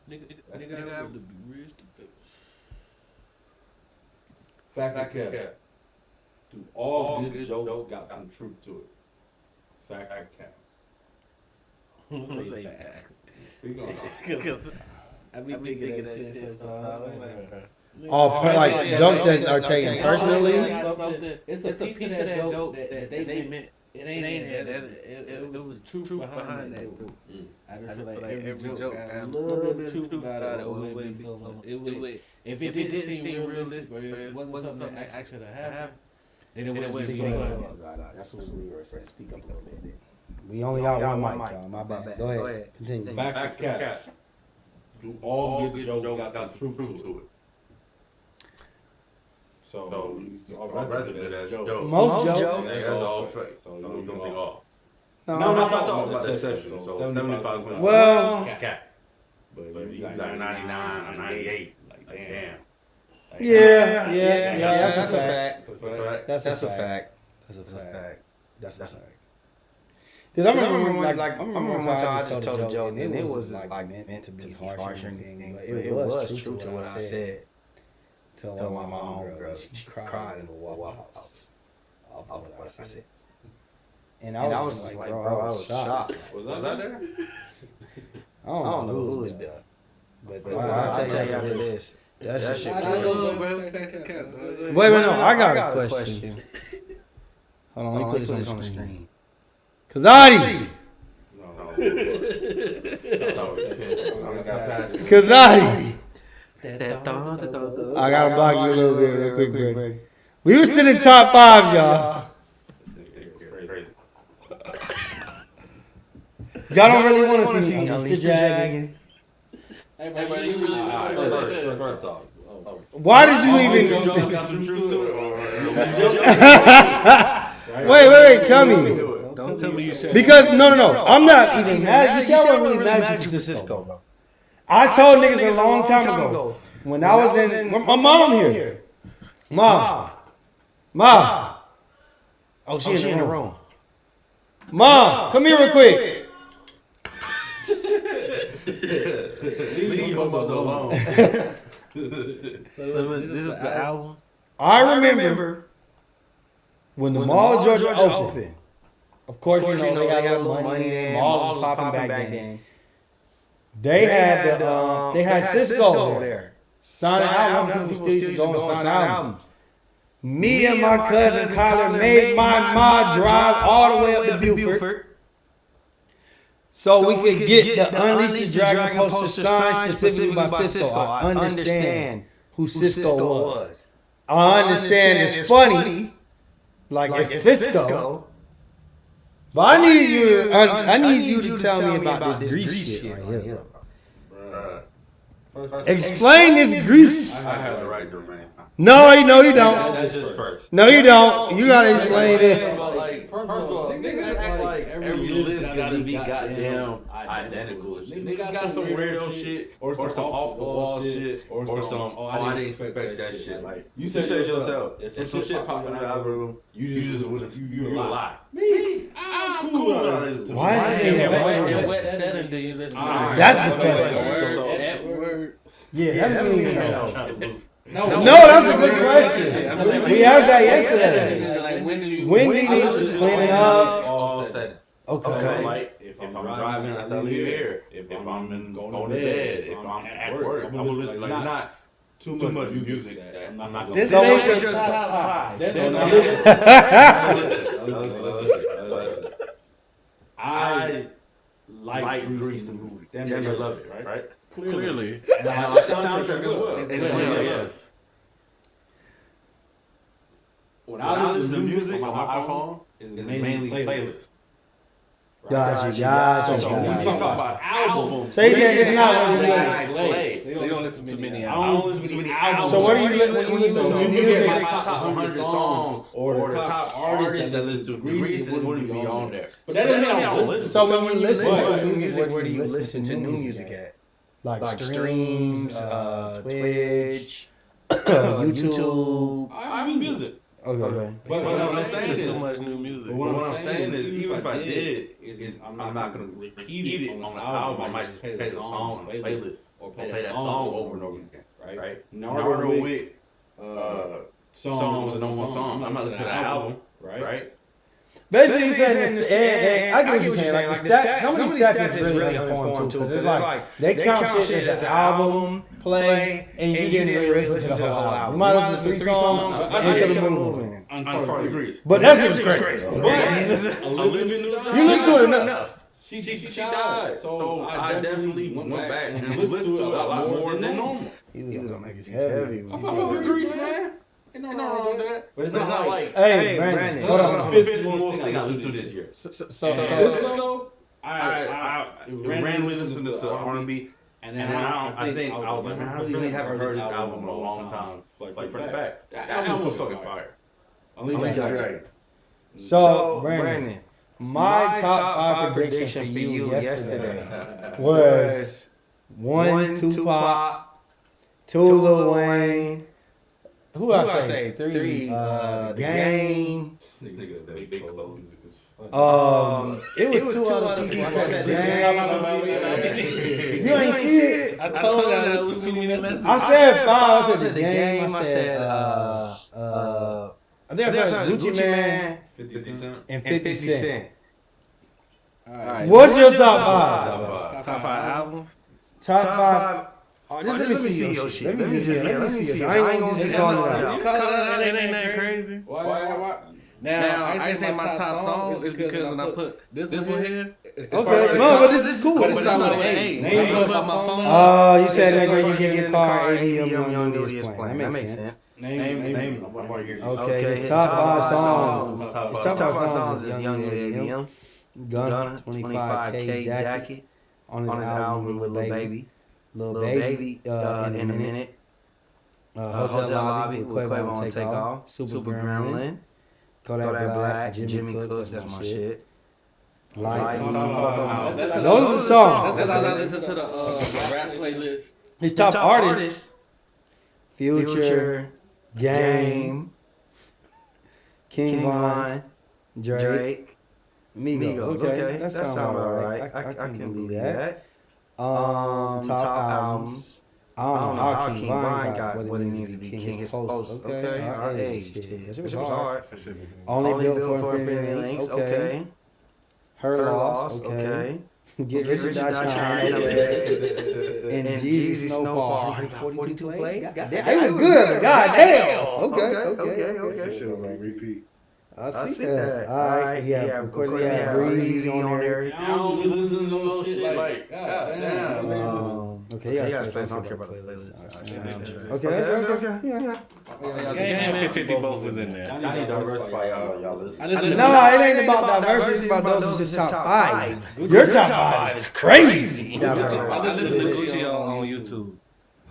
Nigga have to be rich to fix. Fact or cap? Do all good jokes got some truth to it? Fact or cap? Say facts. Speak on it. Because I be thinking that shit sometimes. Like jokes that are taken personally. It's a piece of that joke that they meant It ain't that. It was truth behind that. I just feel like every joke got a little bit of truth about it. It would be so. It would. If it didn't seem realistic or it wasn't something that actually happened, then it wouldn't be funny. That's what we were saying. Speak up a little bit. We only got one mic, y'all. My bad. Go ahead. Continue. Facts or cap? Do all good jokes got some truth to it? So all the rest of it is jokes. Most jokes. That's all fake. So you don't think all. No, I'm not talking about exception. So 75%. Well, cap. But you got 99 or 98. Like damn. yeah. That's a fact. That's a fact. That's a fact. That's a fact. Because I remember one time I just told a joke and it was like meant to be harsh or anything, but it was true to what I said. To my mom, girl, she cried in the Waffle House off of what I said. And I was just like, bro, I was shocked. Was I there? I don't know who was there. But I'll tell you after this. That shit. Wait, no, I got a question. Hold on, let me put this on the screen. Kazadi! Kazadi! I gotta block you a little bit real quick, bro. We was still in top 5, y'all. Y'all don't really want to see me Unleash the Dragon. First off. Why did you even... Wait, tell me. Don't tell me you said. Because, no. I'm not even mad. You see, I wasn't really mad at you for Cisco, bro. I told niggas a long time ago, when I was in... My mom here. Mom. Oh, she's in the room. Mom, come here real quick. Leave your mother alone. So this is the album? I remember when the Mall of Georgia opened. Of course, you know, they got a little money in. Malls was popping back then. They had they had Cisco there. Signing albums. People still used to go and sign albums. Me and my cousin Tyler made my mom drive all the way up to Beaufort so we could get the Unleash the Dragon poster signed specifically by Cisco. I understand who Cisco was. I understand it's funny, like it's Cisco. But I need you to tell me about this Grease shit right here. Explain this Grease. I have the right to remain. No, you don't. That's just first. No, you don't. You gotta explain it. Like, first of all, niggas act like every list gotta be goddamn identical. Niggas got some weirdo shit, or some off the wall shit, or some I didn't expect that shit. Like you said yourself, if some shit popped in the algorithm, you just would you lie. Me, I'm cool with all this. Why is it In what setting do you listen to? That's the question. Yeah, that's what we know. No, that's a good question. We asked that yesterday. Like, when do you clean it up? All set. Okay. So like, if I'm driving, I have to leave here. If I'm going to bed, if I'm at work, I'm gonna listen like not too much music. I'm not gonna. This ain't your top 5. Listen. I like Grease the movie. Damn near love it, right? Clearly. And I like the soundtrack as well. Yes. When I listen to music on my iPhone, it's mainly playlists. Gotcha. So when we talk about albums, So he said it's not really like They don't listen to many I albums. don't listen to many albums. So what do you when you listen to music? Like top 100 songs or the top artists that listen to Grease, it wouldn't be on there. But that doesn't mean I don't listen. So when you listen to music, where do you listen to new music at? Like streams, Twitch, YouTube. I mean music. Okay. But what I'm saying is, too much new music. what I'm saying is, even if I did, is I'm not gonna repeat it on the album. I might just play the song on a playlist or play that song over and over again. Right? Nardo with songs and no one song. I'm not listening to the album. Right? Basically, he's saying this, and I get what you're saying. Like, some of these stats is really uninformed too, because it's like they count shit as an album play, and you didn't really listen to the whole album. You might listen to 3 songs and put a movie in. Unfar degrees. But that shit was crazy. Olivia Newton-John. You listened to it enough. She died, so I definitely went back and listened to it a lot more than normal. He was gonna make it heavy. I fuck with Grease, man. Ain't nothing wrong with that. But it's not like, Hey, Brandon. Hold on. the fifth most thing I listened to this year. So Cisco, I randomly listened to R&B, and then I think I was like, man, I really haven't heard this album in a long time. Like, from the back. That album was fucking fire. Unleash Dragon. So, Brandon, my top 5 prediction for you yesterday was 1, Tupac, 2, Lil Wayne. Who I say? 3, The Game. Niggas, they big clothes. It was 2 other people. You ain't see it? I told you that it was too many messages. I said 5. I said The Game. I said I think I said Gucci Man 50 Cent. and 50 Cent. Alright. What's your top 5? Top 5 albums? Top 5. Just let me see your shit. Let me see. I ain't gonna just call it out. You call it ain't that crazy? Why? Now, I ain't saying my top song is because when I put this one here, it's the Okay, first. no, but this is cool. But it's not with A. Name put up my phone. Oh, you said that when you get in the car, ADM Young Nudie is playing. That makes sense. Name. I'm already here. Okay, his top 5 songs. His top 5 songs is Young Nudie ADM. Gunna, 25K jacket on his album Lil Baby. Lil Baby in a minute. Hotel Lobby with Quavo on Takeoff. Super Gremlin. Kodak Black, Jimmy Cooks, that's my shit. Those are the songs. That's because I listen to the rap playlist. His top artists: Future, Game, King Von, Drake, Migos. Okay, that sounds alright. I can believe that. Top albums. I don't know how King Von got what it needs to be King His Post. Okay, that shit was hard. Only Built for Infinity Links. Okay. Her Loss. Okay. Get Rich or Die Trying. And Yeezy Snowfall. 42 plays. It was good. Goddamn. Okay. That shit was on repeat. I see that. All right. Yeah. Of course, he had Breezy on there. I don't listen to no shit like, goddamn. Okay, yeah, I don't care about the playlist. Okay, that's okay. Yeah. Game and 50 both was in there. I need to diversify y'all listen. No, it ain't about diversity. It's about those is top 5. Your top 5 is crazy. I just listen to Gucci on YouTube.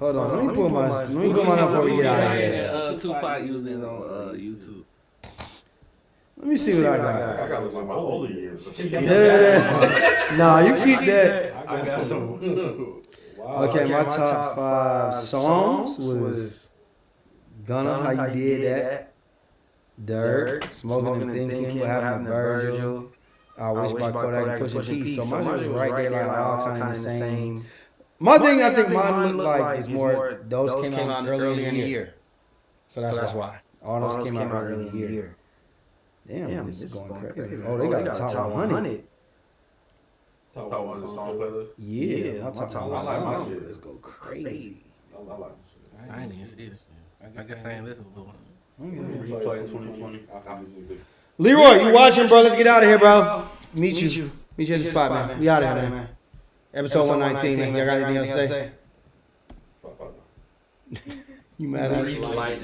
Hold on, let me pull my up before we get out of here. And Tupac uses on YouTube. Let me see what I got. I got to look like my older years. Yeah. Nah, you keep that. I got some. Okay, my top 5 songs was Gunna, How You Did That, Dirt, Smoking and Thinking, What Happened to Virgil, I Wish by Kodak and Pusha P. So mine was right there, like all kind of the same. My thing, I think mine looked like is more, those came out earlier in the year. So that's why. All those came out early in the year. Damn, this is going crazy. Oh, they got the top 100. Top 100 song playlist? Yeah, my top 100 song playlist. Let's go crazy. I ain't even see this. I guess I ain't listening to one. Replay in 2020. Leroy, you watching, bro? Let's get out of here, bro. Meet you at the spot, man. We out of here, man. Episode 119, man. Y'all got anything else to say? You mad at me?